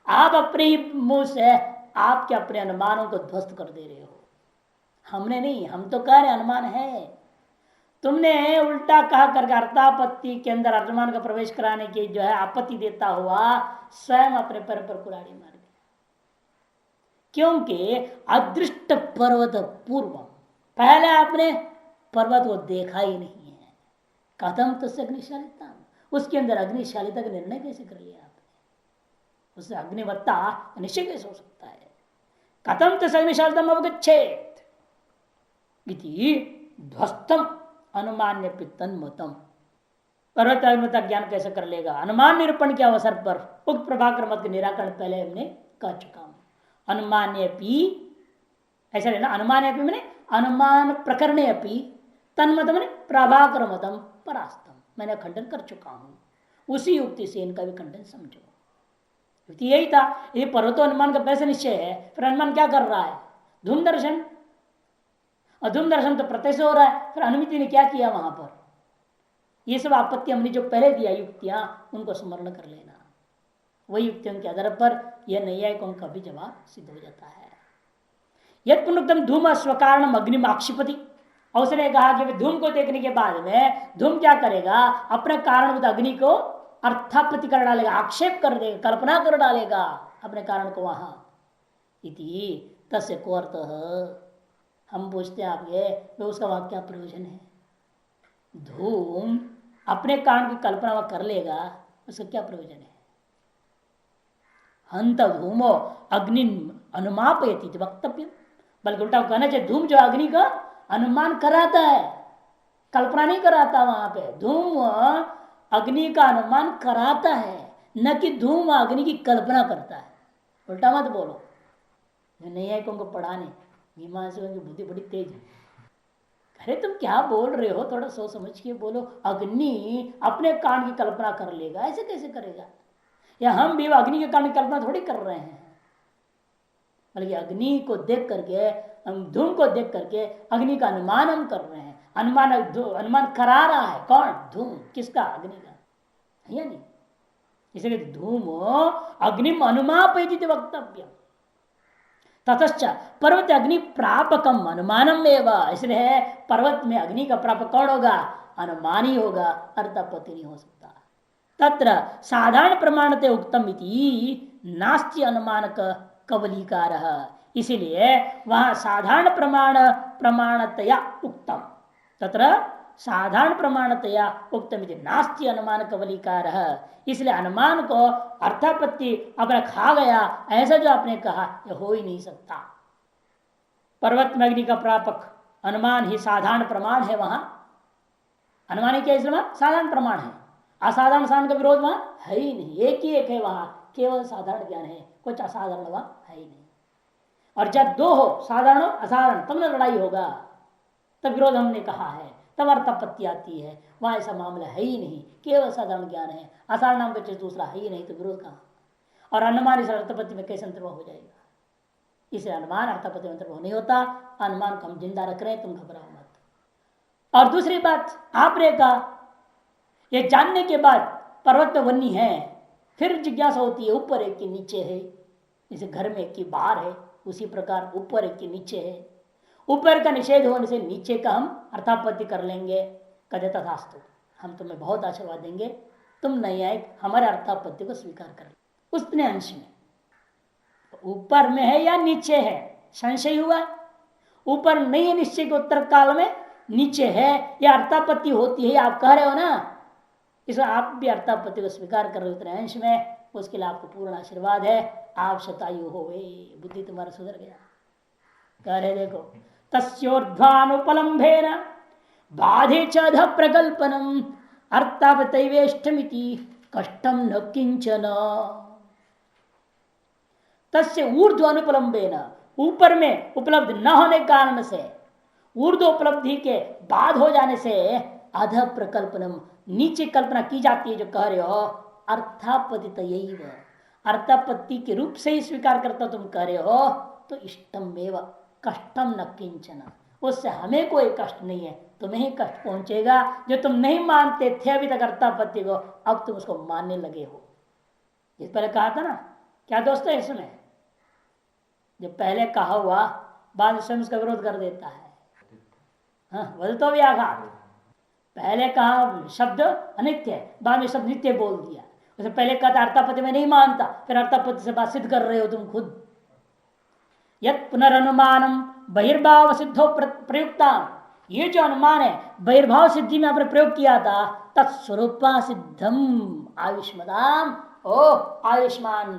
आप अपने ही मुंह से आपके अपने अनुमानों को ध्वस्त कर दे रहे हो, हमने नहीं। हम तो कह रहे अनुमान है, तुमने उल्टा कहा करके अर्थापत्ति के अंदर अनुमान का प्रवेश कराने की जो है आपत्ति देता हुआ स्वयं अपने पैर पर कुल्हाड़ी मार गया। क्योंकि अदृष्ट पर्वत पूर्व, पहले आपने पर्वत को देखा ही नहीं है। कथम तो अग्निशालिता, उसके अंदर अग्निशालिता का निर्णय कैसे कर लिया आपने, उससे अग्निवत्ता निश्चय कैसे हो सकता है। कथम तो अग्निशालितम अवगच्छेत इति ध्वस्तम अनुमान्य तन्मतम। पर्वत अग्निवत्ता ज्ञान कैसे कर लेगा, अनुमान निरूपण के अवसर पर उक्त प्रभाकर मत के निराकरण पहले हमने कह चुका हूं। अनुमान्य ऐसा लेना, अनुमान मैंने अनुमान प्रकरणे अपि तन्मत मैंने प्रभाकर मतम परास्तम, मैंने खंडन कर चुका हूं। उसी युक्ति से इनका भी खंडन समझो। युक्ति यही था, ये पर्वतो अनुमान का पैसे निश्चय है, फिर अनुमान क्या कर रहा है, धूम दर्शन। और धूम दर्शन तो प्रत्यक्ष हो रहा है, फिर अनुमिति ने क्या किया वहां पर। ये सब आपत्ति हमने जो पहले दिया युक्तियां, उनको स्मरण कर लेना। वही युक्तियों के आधार पर यह नैयायिकों का भी जवाब सिद्ध हो जाता है। यद पुनरुक्तम धूम स्वकारणम अग्निम आक्षिपति, और उसने कहा कि धूम को देखने के बाद में धूम क्या करेगा, अपने कारणभूत अग्नि को अर्थापत्ति कर डालेगा, आक्षेप कर देगा, कल्पना कर डालेगा अपने कारण को वहां। इति तस्य को अर्थ, हम पूछते हैं आपके तो उसका वाक्य क्या प्रयोजन है। धूम अपने कारण की कल्पना वह कर लेगा, उसका क्या प्रयोजन है। हंत धूमो अग्नि अनुमापयति वक्तव्य, बल्कि उल्टा कहना चाहिए धूम जो अग्नि का अनुमान कराता है, कल्पना नहीं कराता। वहां पे धूम अग्नि का अनुमान कराता है, न कि धूम अग्नि की कल्पना करता है। उल्टा मत बोलो, नैयायिकों को पढ़ाने मीमांसकों की बुद्धि बड़ी तेज है। अरे तुम क्या बोल रहे हो, थोड़ा सोच समझ के बोलो। अग्नि अपने कान की कल्पना कर लेगा, ऐसे कैसे करेगा। या हम भी अग्नि के कान की कल्पना थोड़ी कर रहे हैं, बल्कि अग्नि को देख करके, हम धूम को देख करके अग्नि का अनुमान हम कर रहे हैं। अनुमान करा रहा है कौन, धूम। किसका, अग्नि का, है या नहीं। इसलिए धूम अग्निम अनुमापयति वक्तव्य, ततश्च पर्वत अग्नि प्रापकम अनुमानम एवं, इसलिए पर्वत में अग्नि का प्रापक कौन होगा, अनुमान ही होगा, अर्थापत्ति नहीं हो सकता। तत्र साधारण प्रमाणते उक्तम इति नास्ति अनुमान कवलीकार, इसीलिए वहां साधारण प्रमाणतया उक्तम, तत्र साधारण प्रमाणतया उक्तम इति नास्ति अनुमान कवलीकार, इसलिए अनुमान को अर्थापत्ति अपना खा गया ऐसा जो आपने कहा, यह हो ही नहीं सकता। पर्वत में अग्नि का प्रापक अनुमान ही साधारण प्रमाण है। वहां अनुमान ही क्या, इसलिए साधारण प्रमाण है। असाधारण साधारण का विरोध वहां है ही नहीं, एक ही एक है वहां, केवल साधारण ज्ञान है, कुछ असाधारण वहां है ही नहीं। और जब दो हो, साधारण हो असाधारण, तब न लड़ाई होगा, तब विरोध हमने कहा है, तब अर्थापत्ति आती है। वहां ऐसा मामला है ही नहीं, केवल साधारण ज्ञान है, असाधारण नाम का चीज दूसरा है ही नहीं, तो विरोध कहां। और अनुमान इस अर्थापत्ति में कैसे अंतर्भाव हो जाएगा। इसे अनुमान अर्थापत्ति में अंतर्भाव नहीं होता। अनुमान को हम जिंदा रख रहे हैं, तुम घबराओ मत। और दूसरी बात आपने कहा, यह जानने के बाद पर्वत में वन्य है, फिर जिज्ञासा होती है ऊपर है कि नीचे है। जैसे घर में एक की बाहर है, उसी प्रकार ऊपर एक की नीचे है। ऊपर का निषेध होने से नीचे का हम अर्थापत्ति कर लेंगे। कदे तथास्तु, हम तुम्हें बहुत आशीर्वाद देंगे, तुम नहीं आए, हमारे अर्थापत्ति को स्वीकार कर लो। उतने अंश में ऊपर में है या नीचे है संशय हुआ। ऊपर नहीं है निश्चय के उत्तर काल में, नीचे है या अर्थापत्ति होती है, आप कह रहे हो ना, इसमें आप भी अर्थापत्ति को स्वीकार कर रहे हो उतने अंश में, उसके लिए आपको पूर्ण आशीर्वाद है, आप शतायु हो गए, बुद्धि तुम्हारा सुधर गया। कह रहे देखो, तस्योर्ध्वानुपलम्भेन बाधे च अध प्रकल्पनम अर्थापतैवेष्टमिति कष्टम न किंचन। तस्य ऊर्ध्व अनुपलम्बेन, ऊपर में उपलब्ध न होने के कारण से, ऊर्ध्व उपलब्धि के बाद हो जाने से, अध प्रकल्पनम नीचे कल्पना की जाती है, जो कह रहे हो अर्थापतित, अर्थापत्ति के रूप से ही स्वीकार करता तुम कह रहे हो, तो इष्टम एव कष्टम न किंचन, उससे हमें कोई कष्ट नहीं है, तुम्हें ही कष्ट पहुंचेगा जो तुम नहीं मानते थे अभी तक अर्थापत्ति को, अब तुम उसको मानने लगे हो। जिस पहले कहा था ना, क्या दोस्तों इसमें जो पहले कहा हुआ बाद में उसका विरोध कर देता है। हाँ, बदलतो व्याघात, पहले कहा शब्द अनित्य है, बाद में शब्द नित्य बोल दिया। उसे पहले कहा था अर्थापत्ति में नहीं मानता, फिर अर्थापत्ति से बात सिद्ध कर रहे हो तुम खुद। यत पुनरनुमानम बहिर्भाव सिद्धो प्रयुक्ता, ये जो अनुमान है बहिर्भाव सिद्धि में आपने प्रयोग किया था, तत्स्वरूपा सिद्धम आयुष्मदाम, ओ आयुष्मान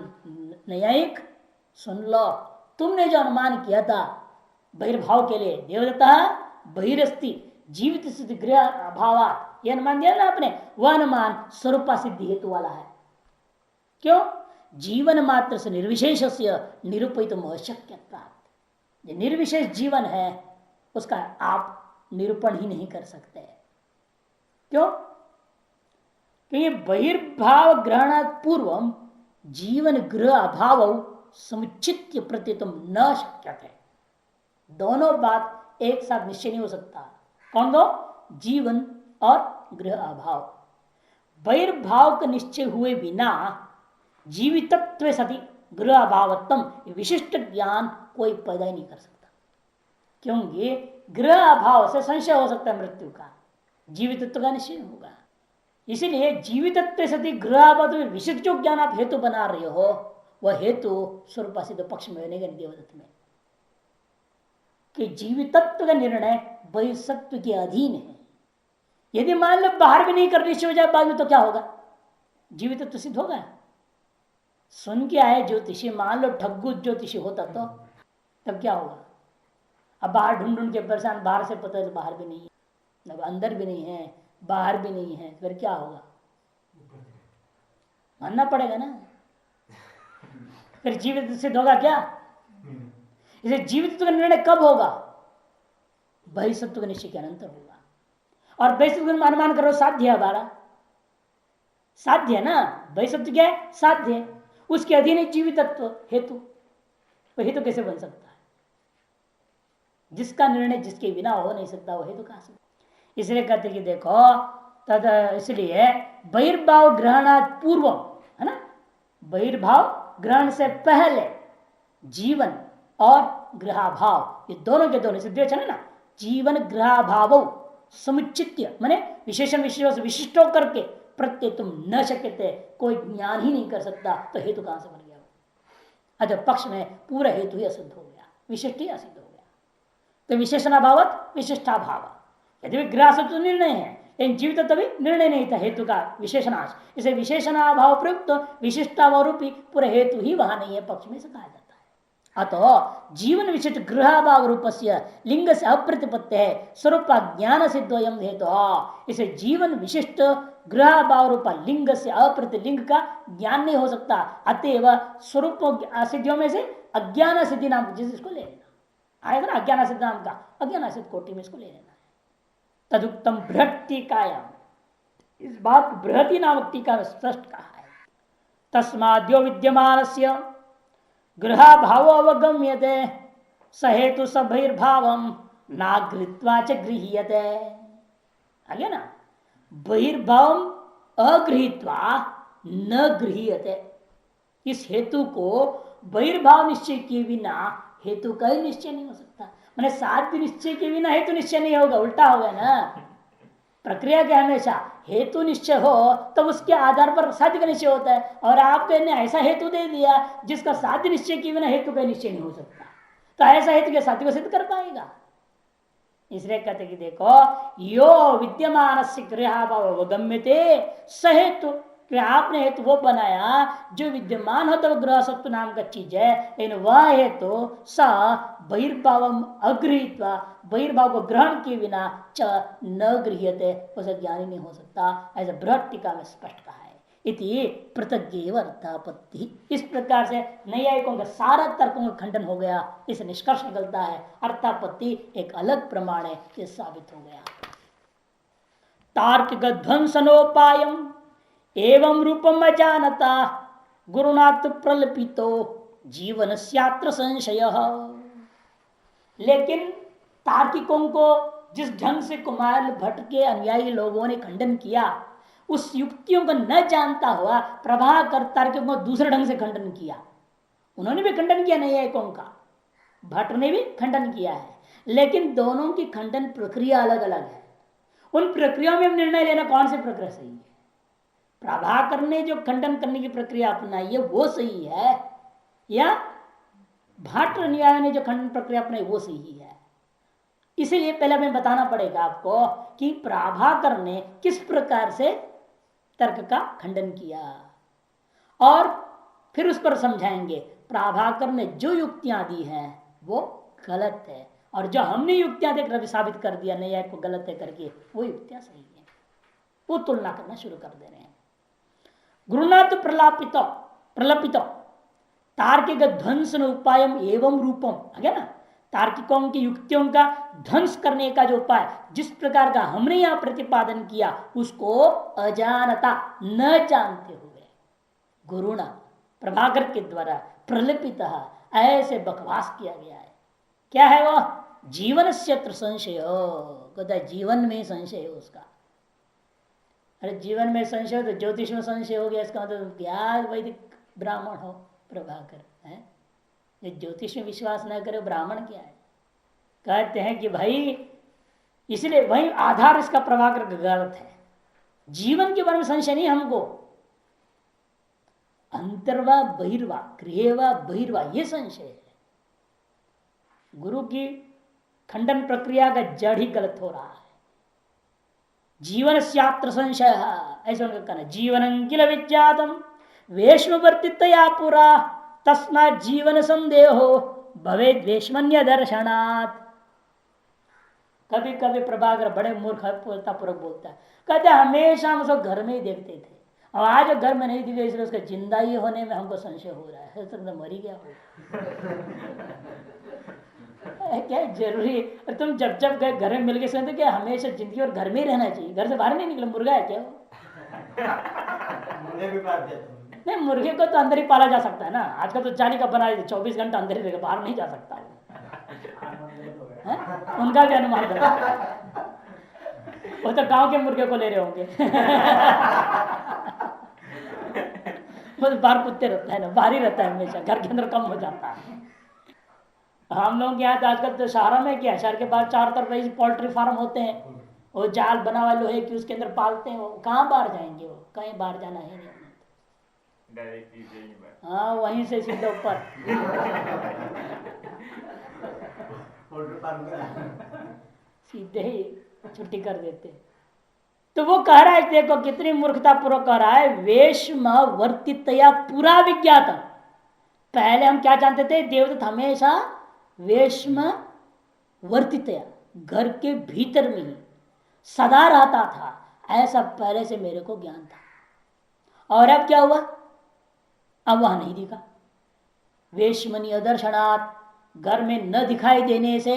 न्यायिक सुन लो, तुमने जो अनुमान किया था बहिर्भाव के लिए, देवदत्ता बहिरस्ति जीवित सिद्ध गृह अभाव, यह अनुमान दिया ना आपने, वह अनुमान स्वरूपा सिद्धि हेतु वाला है। क्यों? जीवन मात्र से निर्विशेष निरूपित अशक्यता, जो निर्विशेष जीवन है उसका आप निरूपण ही नहीं कर सकते। क्यों? क्योंकि बहिर्भाव ग्रहणात् पूर्व जीवन गृह अभाव समुचित प्रतितम न शक्यते, दोनों बात एक साथ निश्चय नहीं हो सकता। कौन दो? जीवन और गृह अभाव। बहिर्भाव का निश्चय हुए बिना जीवितत्व सति गृह अभावत्म विशिष्ट ज्ञान कोई पैदा ही नहीं कर सकता, क्योंकि गृह अभाव से संशय हो सकता है मृत्यु का, जीवितत्व का निश्चय होगा। इसीलिए जीवितत्व सति गृह अभाव में विशिष्ट जो ज्ञान आप हेतु बना रहे हो, वह हेतु स्वरूप सिद्ध पक्ष में बनेगा देवदत्त में, कि जीवितत्व का निर्णय बहिर्सत्व के अधीन है। यदि मान लो बाहर भी नहीं करने से हो जाए बाद में, तो क्या होगा? जीवितत्व सिद्ध होगा? सुन के आए ज्योतिषी, मान लो ठग्गू ज्योतिषी होता तो तब क्या होगा? अब बाहर ढूंढ ढूंढ के परेशान, बाहर से पता है तो बाहर भी नहीं है, अब अंदर भी नहीं है, बाहर भी नहीं है, फिर क्या होगा? मानना पड़ेगा ना। फिर जीवित सिद्ध होगा क्या? इसे जीवित का निर्णय कब होगा? बहिर्सत्व के निश्चय के अनंतर होगा। और बहिर्सत्व का अनुमान करो साध्य है, हमारा साध्य है ना, बहिर्सत्व क्या है? साध्य है, उसके अधीन जीवितत्व हेतु, तो हेतु कैसे बन सकता है? जिसका निर्णय जिसके बिना हो नहीं सकता, वो हेतु कहां से? इसलिए कहते कि देखो तद, इसलिए बहिर्भाव ग्रहणात् पूर्व, है ना, बहिर्भाव ग्रहण से पहले जीवन और ग्रहाभाव, ये दोनों के दोनों सिद्ध है ना, जीवन ग्रहाभाव समुचित्य माने विशेषण विशेष विशिष्ट होकर के प्रत्यय तुम न शक्यते, कोई ज्ञान ही नहीं कर सकता, तो हेतु कहां से बन गया? अच्छा, पक्ष में पूरा हेतु ही असिद्ध हो गया, विशिष्ट ही असिद्ध हो गया। तो विशेषणाभावत विशिष्टाभाव, यदि ग्रह सब तो निर्णय है, लेकिन जीवित तभी निर्णय नहीं था हेतु का, विशेषणाश, इसे विशेषणाभाव प्रयुक्त विशिष्टाभाव रूपी पूरा हेतु ही वहां नहीं है, पक्ष में से कहा जाता है। अतो जीवन विशिष्ट गृहाभाव रूप से लिंग से अप्रतिपत्ति है, स्वरूप ज्ञान सिद्धोयम हेतु, इसे जीवन विशिष्ट गृहाभाव रूप लिंग से अप्रति लिंग का ज्ञान नहीं हो सकता। अतएव स्वरूप सिद्धियों में से अज्ञान सिद्धि नाम जिसको ले लेना आएगा ना, अज्ञान सिद्ध नाम का, अज्ञान सिद्ध कोटि में इसको ले लेना है। तदुक्तम बृहत् टीकायाम, इस बात बृहति नामक टीका में स्पष्ट कहा है, तस्माद्यो विद्यमानस्य गृहाभाव अवगम्यते सहेतु सबहिर्भावम नागृत्वा च गृह्यते। आगे ना, बहिर्भाव अगृहीत्वा न गृह्यते, इस हेतु को बहिर्भाव निश्चय किए बिना हेतु का ही निश्चय नहीं हो सकता। मैंने साध्य निश्चय के बिना हेतु निश्चय नहीं होगा, उल्टा होगा ना। प्रक्रिया के हमेशा हेतु निश्चय हो तो उसके आधार पर साध्य का निश्चय होता है, और आपने ऐसा हेतु दे दिया जिसका साध्य निश्चय के बिना हेतु का निश्चय नहीं हो सकता, तो ऐसा हेतु के साध्य को सिद्ध कर पाएगा। इसलिए कहते कि देखो, यो विद्यमान से गम्यते सहेतु, कि आपने हेतु वो बनाया जो विद्यमान हो तो ग्रह सत्व नाम का चीज है, लेकिन वह हेतु स बहिर्भाव अगृहीत्वा, बहिर्भाव को ग्रहण किए बिना च न गृह्यते, उसे ज्ञान ही नहीं हो सकता। ऐसा बृहत् टीका में स्पष्ट कहा है। इति पृथग्येव अर्थापत्ति। इस प्रकार से नैयायिकों का सारा तर्कों का खंडन हो गया। इस निष्कर्ष निकलता है अर्थापत्ति एक अलग प्रमाण है, ये साबित हो गया। तार्किक ध्वंसनोपायम एवं रूपम अजानता गुरुनाथ प्रलपितो जीवन स्यात्र संशय। लेकिन तार्किकों को जिस ढंग से कुमार भट्ट के अनुयायी लोगों ने खंडन किया, उस युक्तियों को न जानता हुआ प्रभाकर तार्किकों को दूसरे ढंग से खंडन किया। उन्होंने भी खंडन किया नैयायिकों का, भट्ट ने भी खंडन किया है, लेकिन दोनों की खंडन प्रक्रिया अलग अलग है। उन प्रक्रियाओं में निर्णय लेना कौन सी प्रक्रिया सही है। प्रभाकर ने जो खंडन करने की प्रक्रिया अपनाई है वो सही है, या भट्ट न्याय ने जो खंडन प्रक्रिया अपनाई वो सही है। इसीलिए पहले हमें बताना पड़ेगा आपको कि प्रभाकर ने किस प्रकार से तर्क का खंडन किया, और फिर उस पर समझाएंगे प्रभाकर ने जो युक्तियां दी हैं वो गलत है, और जो हमने युक्तियां देकर साबित कर दिया न्याय को गलत है करके, वो युक्तियां सही है। वो तुलना करना शुरू कर दे रहे हैं। गुरुनाथ प्रलपितो तार्किक ध्वंस उपाय एवं रूपम, है ना। तार्किकों की युक्तियों का ध्वंस करने का जो उपाय जिस प्रकार का हमने यहां प्रतिपादन किया, उसको अजानता न जानते हुए गुरुना प्रभाकर के द्वारा प्रलपित ऐसे बकवास किया गया है। क्या है वह? जीवन से संशय, जीवन में संशय है उसका। अरे जीवन में संशय हो तो ज्योतिष में संशय हो गया, इसका मतलब क्या वैदिक ब्राह्मण हो प्रभाकर है। ये ज्योतिष में विश्वास न करे ब्राह्मण क्या है। कहते हैं कि भाई इसलिए वही आधार इसका प्रभाकर गलत है। जीवन के बारे में संशय नहीं हमको, अंतर्वा बहिर्वा गृहवा बहिर्वा ये संशय है। गुरु की खंडन प्रक्रिया का जड़ ही गलत हो रहा है। जीवन स्यात्र संशय, ऐसा उनका कहना। जीवन किल विज्ञातम वेश्मवर्तितया पुरा तस्मा जीवन संदेहो भवे वेश्मन्य दर्शनात्। कभी कभी प्रभाकर बड़े मूर्खतापूर्वक बोलता है, कहते हमेशा हम उसको घर में ही देखते थे, और आज घर में नहीं दिखे इसलिए उसका जिंदा ही होने में हमको संशय हो रहा है, तो मरी गया हो। क्या जरूरी है तुम जब जब गए घर में मिल के सुनते क्या हमेशा जिंदगी और घर में ही रहना चाहिए, घर से बाहर नहीं निकले? मुर्गा है क्या वो? नहीं, मुर्गे को तो अंदर ही पाला जा सकता है ना। आजकल तो जाली का बना 24 घंटा अंदर ही रहेगा, बाहर नहीं जा सकता है? उनका भी अनुमान था। वो तो गांव के मुर्गे को ले रहे होंगे। वो तो बाहर कुत्ते रहता है ना, बाहर ही रहता है हमेशा, घर के अंदर कम हो जाता है। हम लोग यहाँ तो आजकल तो शहरों में क्या, शहर के बाहर चारों तरफ पोल्ट्री फार्म होते हैं, वो जाल बना हुआ लोहे की उसके अंदर पालते हैं। वो कहाँ बाहर जाएंगे, वो कहीं बाहर जाना है नहीं। हाँ, वहीं से सीधे ऊपर सीधे ही छुट्टी कर देते। तो वो कह रहा है, देखो कितनी मूर्खता पूर्वक कह रहा है, वेश्म वर्तितया पूरा विज्ञात। पहले हम क्या जानते थे, देवदत्त हमेशा वेश्म वर्तितया घर के भीतर में ही सदा रहता था, ऐसा पहले से मेरे को ज्ञान था। और अब क्या हुआ, अब वह नहीं दिखा। वेश्मनी अदर्शनात्, घर में न दिखाई देने से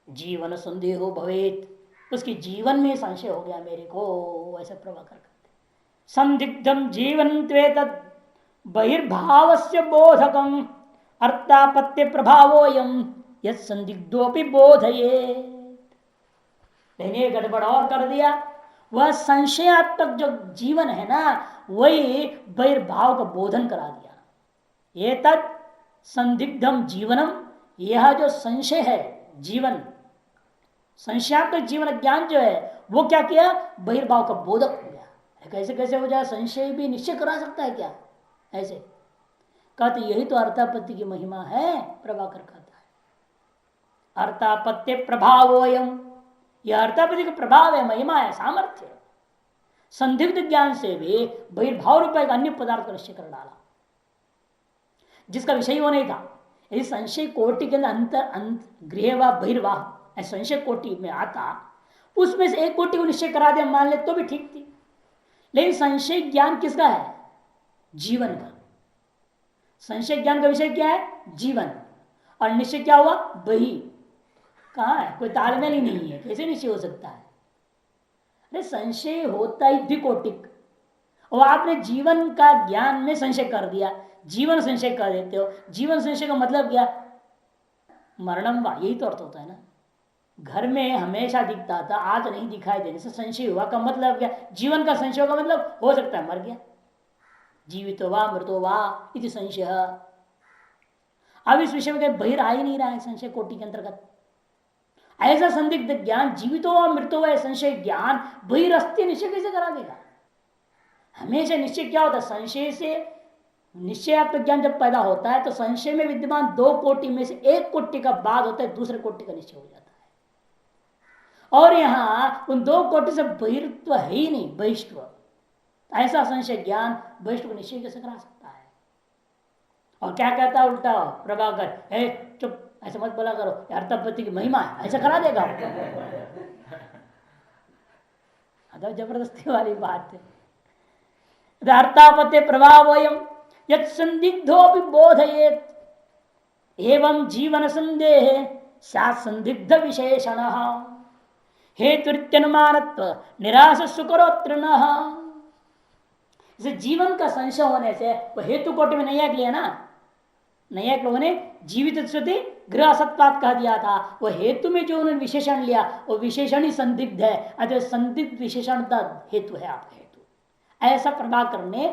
जीवन संदेहो भवेत, उसकी जीवन में संशय हो गया मेरे को, ऐसा प्रभाकर करते। संदिग्धम जीवन त्वेतद् बहिर्भावस्य बोधकम अर्थापत्य प्रभावोयम यत् संदिग्धोपि बोधयेत्। लेकिन ये गड़बड़ और कर दिया, वह संशयात्मक जो जीवन है ना, वही बहिर्भाव का बोधन करा दिया। ये तत् संदिग्धम जीवनम, यह जो संशय है जीवन, संशयात्मक जीवन ज्ञान जो है वो क्या किया, बहिर्भाव का बोधक हो गया। कैसे कैसे हो जाए, संशय भी निश्चय करा सकता है क्या ऐसे, कहते यही तो अर्थापत्ति की महिमा है। प्रभाकर कहता है अर्थापत्य प्रभावोयम, यह अर्थापत्ति का प्रभाव है, महिमा है, सामर्थ्य। संदिग्ध ज्ञान से भी बहिर्भाव रूप एक अन्य पदार्थ का निश्चय कर डाला जिसका विषय वो नहीं था। यदि संशय कोटि के अंदर गृह व बहिर्वाह संशय कोटि में आता, उसमें से एक कोटि को निश्चय करा दिया मान ले तो भी ठीक थी। लेकिन संशय ज्ञान किसका है, जीवन का। संशय ज्ञान का विषय क्या है, जीवन, और निश्चय क्या हुआ, बही। कहाँ है, कोई तालमेल ही नहीं है, कैसे निश्चय हो सकता है। अरे संशय होता ही द्विकोटिक, और आपने जीवन का ज्ञान में संशय कर दिया, जीवन संशय कर देते हो। जीवन संशय का मतलब क्या, मरणम वा, यही तो अर्थ होता है ना। घर में हमेशा दिखता था, आज नहीं दिखाई देने से संशय हुआ का मतलब क्या, जीवन का संशय का मतलब हो सकता है मर गया, जीवितो वा मृतो वा इति संशय। अब इस विषय में बहिर आ ही नहीं रहा है संशय कोटि के अंतर्गत। ऐसा संदिग्ध ज्ञान, जीवितो व मृतो व संशय ज्ञान बहिरस्थ्य निश्चय कैसे करा देगा। हमेशा निश्चय क्या होता है, संशय से निश्चयात्मक ज्ञान जब पैदा होता है तो संशय में विद्यमान दो कोटि में से एक कोटि का बाद होता है, दूसरे कोटि का निश्चय हो जाता है। और यहां उन दो कोटि से बहिर्त्व है ही नहीं, बहिष्व। ऐसा संशय ज्ञान बहिष्व को निश्चय कैसे करा सकता है। और क्या कहता है उल्टा प्रभाकर, चुप, ऐसा मत बोला करो, अर्थापत्ति की महिमा है, ऐसा करा देगा। जबरदस्ती वाली बात है। अर्थापत्ति प्रभावोयम यत् संदिग्धो भी बोधयेत एवं जीवन संदेह स्यात् संदिग्ध विशेषण हेतुरित्यनुमानत्व निराश सुकरोत्र न। जीवन का संशय होने से वो हेतु कोटि में नैयायिक लिया ना, नैयायिक लोगों ने जीवित श्रुति गृह सत्पात कह दिया था। वो हेतु में जो उन्होंने विशेषण लिया वो विशेषण ही संदिग्ध है, अतः संदिग्ध विशेषण का हेतु है आपका हेतु। ऐसा प्रभाकर ने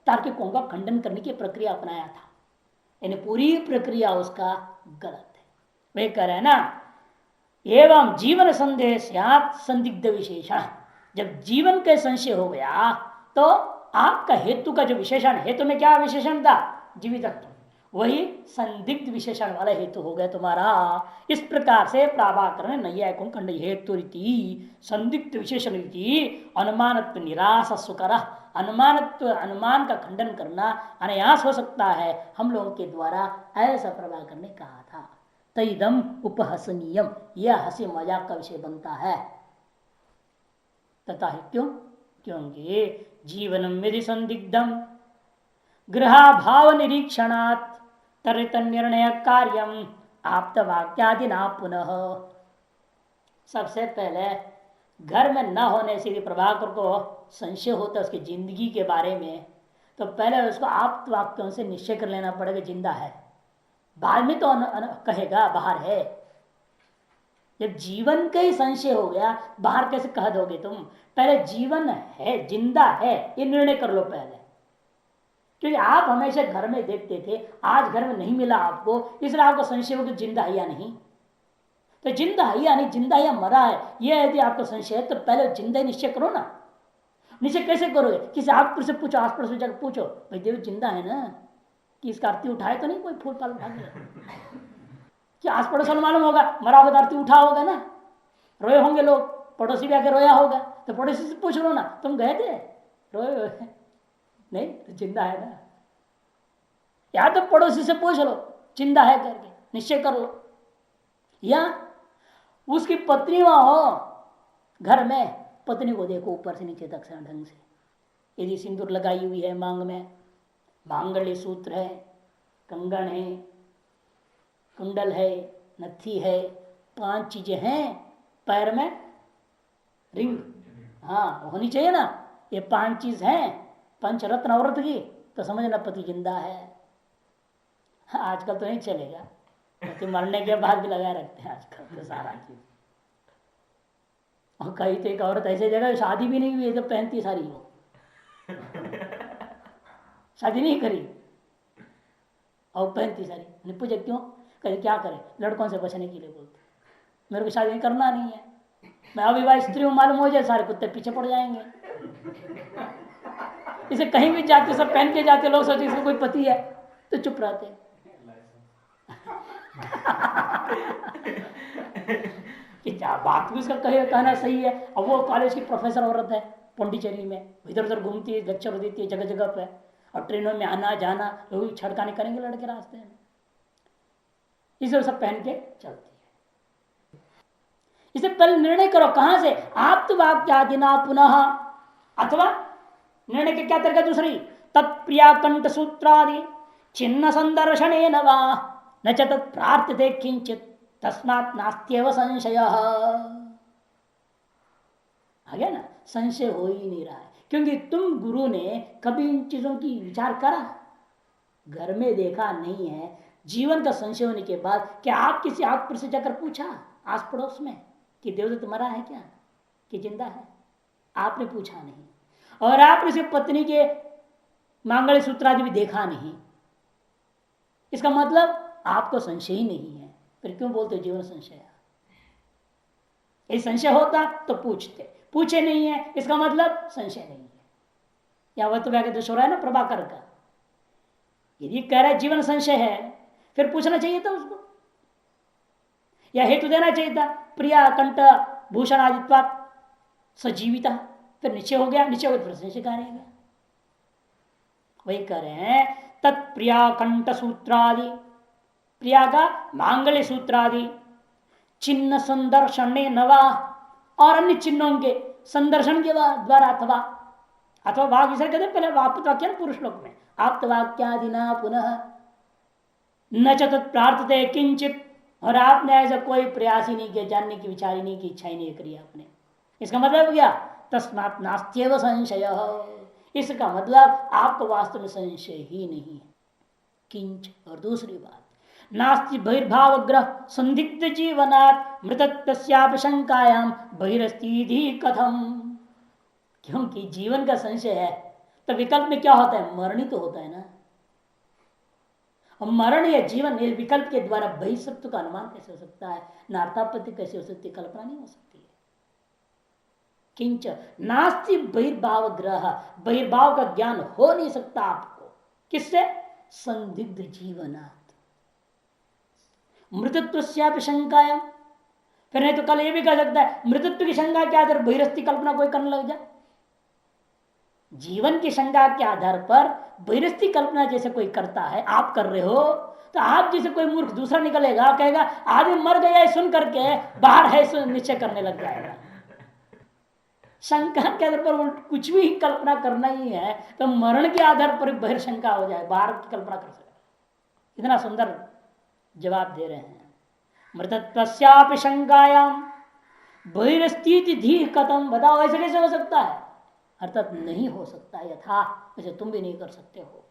तार्किकों का खंडन करने की प्रक्रिया अपनाया था, यानी पूरी प्रक्रिया उसका गलत है। वे कह रहे हैं ना, एवं जीवन संदेह संदिग्ध विशेषण, जब जीवन के संशय हो गया तो आपका हेतु का जो विशेषण, हेतु में क्या विशेषण था, जीवितत्व, वही संदिग्ध विशेषण वाला हेतु हो गया तुम्हारा। इस प्रकार से प्रभाकर ने नैयायिकों खंड हेतु संदिग्ध विशेषण अनुमानत्व निराश सुकर, अनुमानत्व अनुमान का खंडन करना अनायास हो सकता है हम लोगों के द्वारा, ऐसा प्रभाकर ने कहा था। तइदम उपहसनीयम, यह हंसी मजाक का विषय बनता है। तथा है क्यों, क्योंकि जीवनम यदि संदिग्धम गृहाभाव निरीक्षणात् तरित निर्णय कार्यम आप्तवाक्यादि ना पुनः। सबसे पहले घर में न होने से यदि प्रभाकर को संशय होता उसकी जिंदगी के बारे में, तो पहले उसको आप्त वाक्यों से निश्चय कर लेना पड़ेगा जिंदा है, बाद में तो कहेगा बाहर है। जब जीवन का ही संशय हो गया बाहर कैसे कह दोगे तुम, पहले जीवन है, जिंदा है, ये निर्णय कर लो पहले। क्योंकि आप हमेशा घर में देखते थे, आज घर में नहीं मिला आपको, इसलिए आपको संशय हो कि जिंदा है या नहीं। तो जिंदा है या नहीं, जिंदा या मरा है, यह यदि आपको संशय है तो पहले जिंदा निश्चय करो ना। निश्चय कैसे करोगे, किसी आप से पूछो, आस पड़ोस जाकर पूछो, भाई देव जिंदा है ना, कि इसका आरती उठाए तो नहीं, कोई फूल फाल उठा के कि आस पड़ोस वालों मालूम होगा, मरा होगा आरती उठा होगा ना, रोए होंगे लोग, पड़ोसी भी आके रोया होगा, तो पड़ोसी से पूछ लो ना, तुम गए थे रोए नहीं तो जिंदा है ना। या तो पड़ोसी से पूछ लो जिंदा है करके निश्चय कर लो, या उसकी पत्नी वहां हो घर में, पत्नी को देखो ऊपर से नीचे तक ढंग से, यदि सिंदूर लगाई हुई है, मांग में मांगल्य सूत्र है, कंगन है, कुंडल है, नथी है, 5 चीजें हैं, पैर में रिंग हाँ होनी चाहिए ना, ये 5 चीज हैं, पंचरत्न औरत की, तो समझना पति जिंदा है। आजकल तो नहीं चलेगा, पति मरने के बाद भी लगाए रखते हैं आजकल तो सारा चीज। और कहीं तो एक औरत ऐसी जगह शादी भी नहीं हुई, जब पहनती सारी हो शादी नहीं करी, और पहनती सारी। मैंने पूछा क्यों? कहे क्या करे, लड़कों से बचने के लिए बोलते, मेरे को शादी करना नहीं है, मैं अविवाहित स्त्री हूँ, मालूम हो जाए सारे कुत्ते पीछे पड़ जाएंगे। इसे कहीं भी जाते सब पहन के जाते, लोग सोचते इसमें कोई पति है, तो चुप रहते। कि क्या बात भी उसका कहना सही है। अब वो कॉलेज की प्रोफेसर औरत है, पौंडीचेरी में, इधर उधर घूमती है, लेक्चर देती है जगह जगह पे, और ट्रेनों में आना जाना, लोग छड़काने करेंगे लड़के रास्ते में, इसे सब पहन के चलती है। इसे पहले निर्णय करो कहां से, आप तो वाक्यादिना पुनः, अथवा निर्णय के क्या तरीका दूसरी, तत्प्रिया कंठ सूत्रादि चिन्ह संदर्शन न च तत्प्रार्थ्यते किंचित तस्मात् नास्त्येव संशय। आ गया ना, संशय हो ही नहीं रहा है, क्योंकि तुम गुरु ने कभी इन चीजों की विचार करा, घर में देखा नहीं है। जीवन का संशय होने के बाद क्या आप किसी आग पर से जाकर पूछा आस पड़ोस में कि देवदत्त मरा है क्या, कि जिंदा है? आपने पूछा नहीं, और आपने सिर्फ पत्नी के मांगल्य सूत्र आदि भी देखा नहीं। इसका मतलब आपको संशय ही नहीं है। फिर क्यों बोलते जीवन संशय? यदि संशय होता तो पूछते, पूछे नहीं है इसका मतलब संशय नहीं है। या वह तो व्याख्या हो रहा है ना प्रभाकर का, यदि कह रहा है जीवन संशय है फिर पूछना चाहिए था उसको, या हेतु देना चाहिए था, प्रिया कंठ भूषण आदित्वा सजीविता, फिर निश्चय हो गया, निश्चय हो गया फिर संशय कह रहेगा। वही कह रहे हैं तत्प्रिया कंठ सूत्रादि, प्रिया का मांगल्य सूत्रादि, चिन्ह संदर्शन नवा, और अन्य चिन्हों के संदर्शन के द्वारा, अथवा अथवा वाक इसे कहते पहले वाक्य पुरुष लोक में आप्तवाक्यादिना पुनः न च तत्प्रार्थते किंचित, और आपने ऐसा कोई प्रयास ही नहीं किया, जानने की विचार ही नहीं की, इच्छा ही नहीं करी आपने। इसका मतलब क्या, तस्मात् नास्त्येव संशय, इसका मतलब आपको वास्तव में संशय ही नहीं है। किंच, और दूसरी बात, नास्ति बहिर्भावग्रह संदिग्ध जीवनात् मृतत्वस्यापि शंकायाम बहिरस्ति कथम, क्योंकि जीवन का संशय है तो विकल्प में क्या होता है, मरण ही तो होता है ना। और मरण या जीवन ये विकल्प के द्वारा बहिर्सत्व का अनुमान कैसे हो सकता है, नार्थापत्ति कैसे हो सकती है, कल्पना नहीं हो सकती है। किंच नास्ति बहिर्भाव ग्रह, बहिर्भाव का ज्ञान हो नहीं सकता आपको, किससे, संदिग्ध जीवनात् मृतत्व से शंकाया, फिर नहीं तो कल ये भी कह सकता है मृतत्व की शंका के आधार बहिरस्थी कल्पना कोई करने लग जाए। जीवन की शंका के आधार पर बहिरस्थी कल्पना जैसे कोई करता है, आप कर रहे हो, तो आप जैसे कोई मूर्ख दूसरा निकलेगा, कहेगा आदमी मर गया है सुन करके बाहर है निश्चय करने लग जाएगा। शंका के आधार पर कुछ भी कल्पना करना ही है तो मरण के आधार पर बहिर्शंका हो जाए, बाहर की कल्पना कर सके। इतना सुंदर जवाब दे रहे हैं, मृतत्वस्यापि शंकायाम बहिरस्थिति धी कथम, बताओ ऐसे कैसे हो सकता है, अर्थात नहीं हो सकता यथा, वैसे तुम भी नहीं कर सकते हो।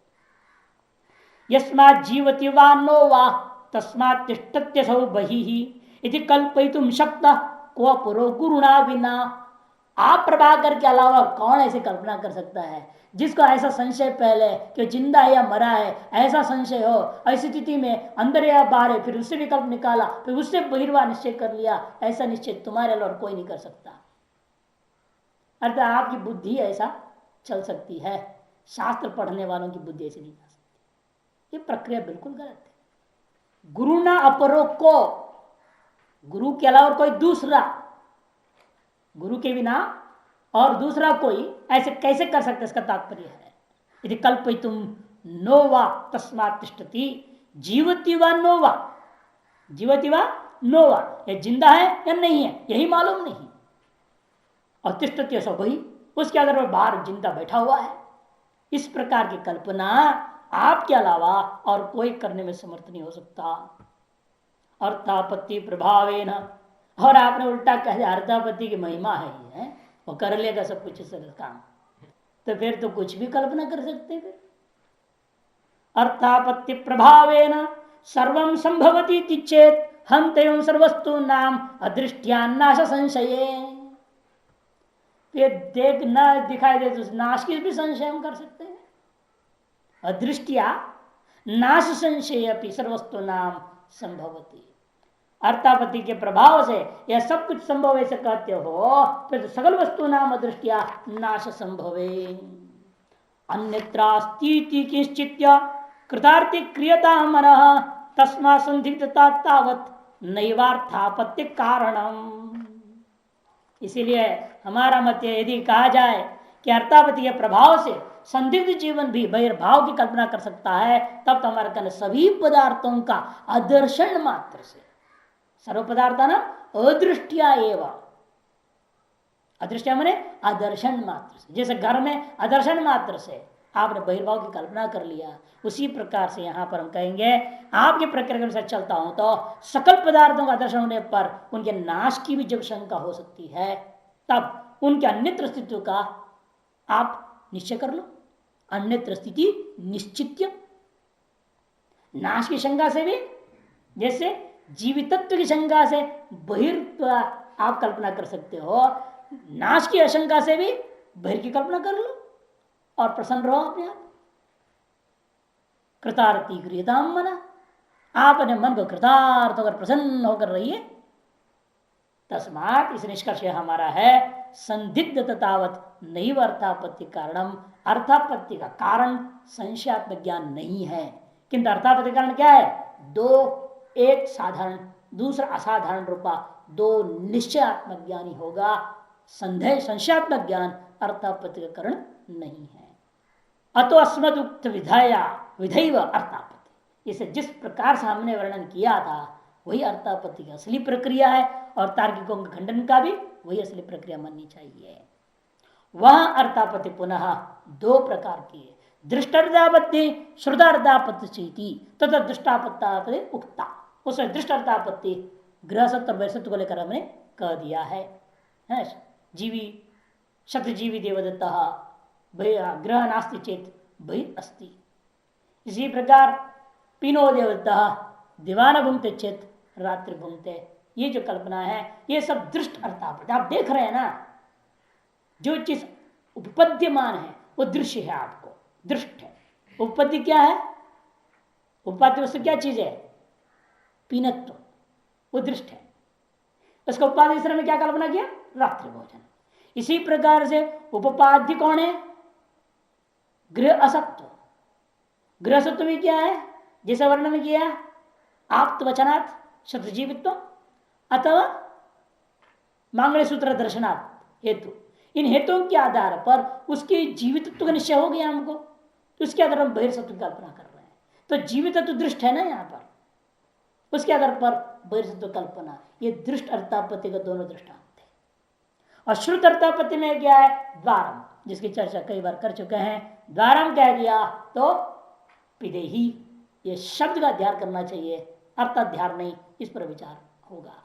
यस्मात् जीवति वा नो वा तस्मात् तिष्ठत्यसौ बहिः इति कल्पयितुं शक्तः क्व पुरो गुरुणा विना। आप प्रभाकर के अलावा कौन ऐसी कल्पना कर सकता है जिसको ऐसा संशय पहले कि जिंदा है या मरा है ऐसा संशय हो, ऐसी स्थिति में अंदर या बाहर है, फिर उससे विकल्प निकाला, फिर उससे बहिर्वाह निश्चय कर लिया, ऐसा निश्चय तुम्हारे अलावा कोई नहीं कर सकता। अर्थात आपकी बुद्धि ऐसा चल सकती है, शास्त्र पढ़ने वालों की बुद्धि ऐसी नहीं जा सकती। ये प्रक्रिया बिल्कुल गलत है। गुरु ना अपरो को, गुरु के अलावा कोई दूसरा, गुरु के बिना और दूसरा कोई ऐसे कैसे कर सकते, इसका तात्पर्य है यदि कल्पयितुम नोवा तस्मात् तिष्ठति जीवति वा नोवा, जीवति वा नोवा, ये जिंदा है या नहीं है यही मालूम नहीं, और तिष्ठति सब वही उसके आधार पर बाहर जिंदा बैठा हुआ है। इस प्रकार की कल्पना आपके अलावा और कोई करने में समर्थ नहीं हो सकता। अर्थापत्ति प्रभावेन, और आपने उल्टा कह दिया अर्थापत्ति की महिमा है ये, वो कर लेगा सब कुछ इस काम, तो फिर तो कुछ भी कल्पना कर सकते। फिर अर्थापत्ति प्रभावेन सर्वं संभवति चेत हंत एवं सर्वस्तु नाम अदृष्टियान्नाश संशये, फिर देख न दिखाई दे तो नाश की भी संशय हम कर सकते हैं। अदृष्टिया नाश संशय अपनी सर्वस्तु नाम संभवती। अर्थापत्ति के प्रभाव से यह सब कुछ संभव ऐसे कहते हो, फिर तो सकल वस्तु नाम दृष्टिया नाश संभवे। अन्यत्रास्तीति किंचित्य कृतार्थी क्रियता मन तस्मा संदिग्धता तावत नैवार्थापत्ति कारणम। इसीलिए हमारा मत यदि कहा जाए कि अर्थापत्ति के प्रभाव से संदिग्ध जीवन भी बहिर्भाव की कल्पना कर सकता है, तब तो हमारे कहने सभी पदार्थों का अदर्शन मात्र से, सर्व पदार्थ ना अदृष्टिया एवं, अदृष्टिया माने अदर्शन मात्र से। जैसे घर में अदर्शन मात्र से आपने बहिर्भाव की कल्पना कर लिया, उसी प्रकार से यहां पर हम कहेंगे आपके प्रक्रिया के अनुसार चलता हूं तो सकल पदार्थों का दर्शन होने पर उनके नाश की भी जब शंका हो सकती है, तब उनके अन्यत्र अस्तित्व का आप निश्चय कर लो। अन्यत्र स्थिति निश्चित्य, नाश की शंका से भी, जैसे जीवितत्व की शंका से बहिर् आप कल्पना कर सकते हो, नाश की आशंका से भी बहिर् की कल्पना कर लो और प्रसन्न रहो अपने आप। कृतार्थी गृहताम मना, आप अपने मन को कृतार्थ होकर प्रसन्न होकर रहिए। तस्मात् इस निष्कर्ष हमारा है संदिग्ध तावत नहीं अर्थापत्ति कारणम, अर्थापत्ति का कारण संशयात्मक ज्ञान नहीं है, किंतु अर्थापत्ति कारण क्या है? दो, एक साधारण दूसरा असाधारण रूपा, दो निश्चयात्मक ज्ञानी होगा। संदेह संशयात्मक ज्ञान अर्थापत्ति का कारण नहीं है। अतो अस्मदुक्त विधाया विधैव अर्थापत्ति, इसे जिस प्रकार से हमने वर्णन किया था वही अर्थापत्ति की असली प्रक्रिया है, और तार्किकों के खंडन का भी वही असली प्रक्रिया माननी चाहिए। वह अर्थापत्ति पुनः दो प्रकार की है, दृष्टार्थापत्ति श्रुतार्थापत्ति तथा दृष्टापत्ति उक्ता। उसमें दृष्टार्थापत्ति गृहसत्व और बहिर्सत्व को लेकर हमने कह दिया है। जीवी शतजीवी देवदत्ता ग्रह नास्ति चेत बहिर् अस्ति। इसी प्रकार पिनो देवदत्ता दीवाना घूमते चेत रात्रि घूमते, ये जो कल्पना है ये सब दृष्ट अर्थापत्ति। आप देख रहे हैं ना, जो चीज उपपद्यमान है वो दृश्य है, आपको दृष्ट है। उपपत्ति क्या है? उपाद्य वस्तु क्या चीज है? पीनत्व, वो दृष्ट है। उसका उपाधि में क्या कल्पना किया? रात्रि भोजन। इसी प्रकार से उपपाद्य कौन है? गृह असत्व। गृह सत्व में क्या है? जैसे वर्णन किया आप्त वचनात् शतजीवित्व अथवा मांगल्य सूत्र दर्शनात् हेतु। इन हेतुओं के आधार पर उसके जीवितत्व का निश्चय हो गया हमको, तो उसके आधार पर बहिर्सत्व की कल्पना कर रहे हैं। तो जीवितत्व दृष्ट है ना यहाँ पर, उसके आधार पर बहिर्सत्व कल्पना, ये दृष्ट अर्थापत्ति का दोनों दृष्टांत है। और श्रुत अर्थापत्ति में क्या है? द्वारम, जिसकी चर्चा कई बार कर चुके हैं। द्वारम कह दिया तो पिदेही, ये शब्द का अध्ययन करना चाहिए, अर्थाध्यान नहीं, इस पर विचार होगा।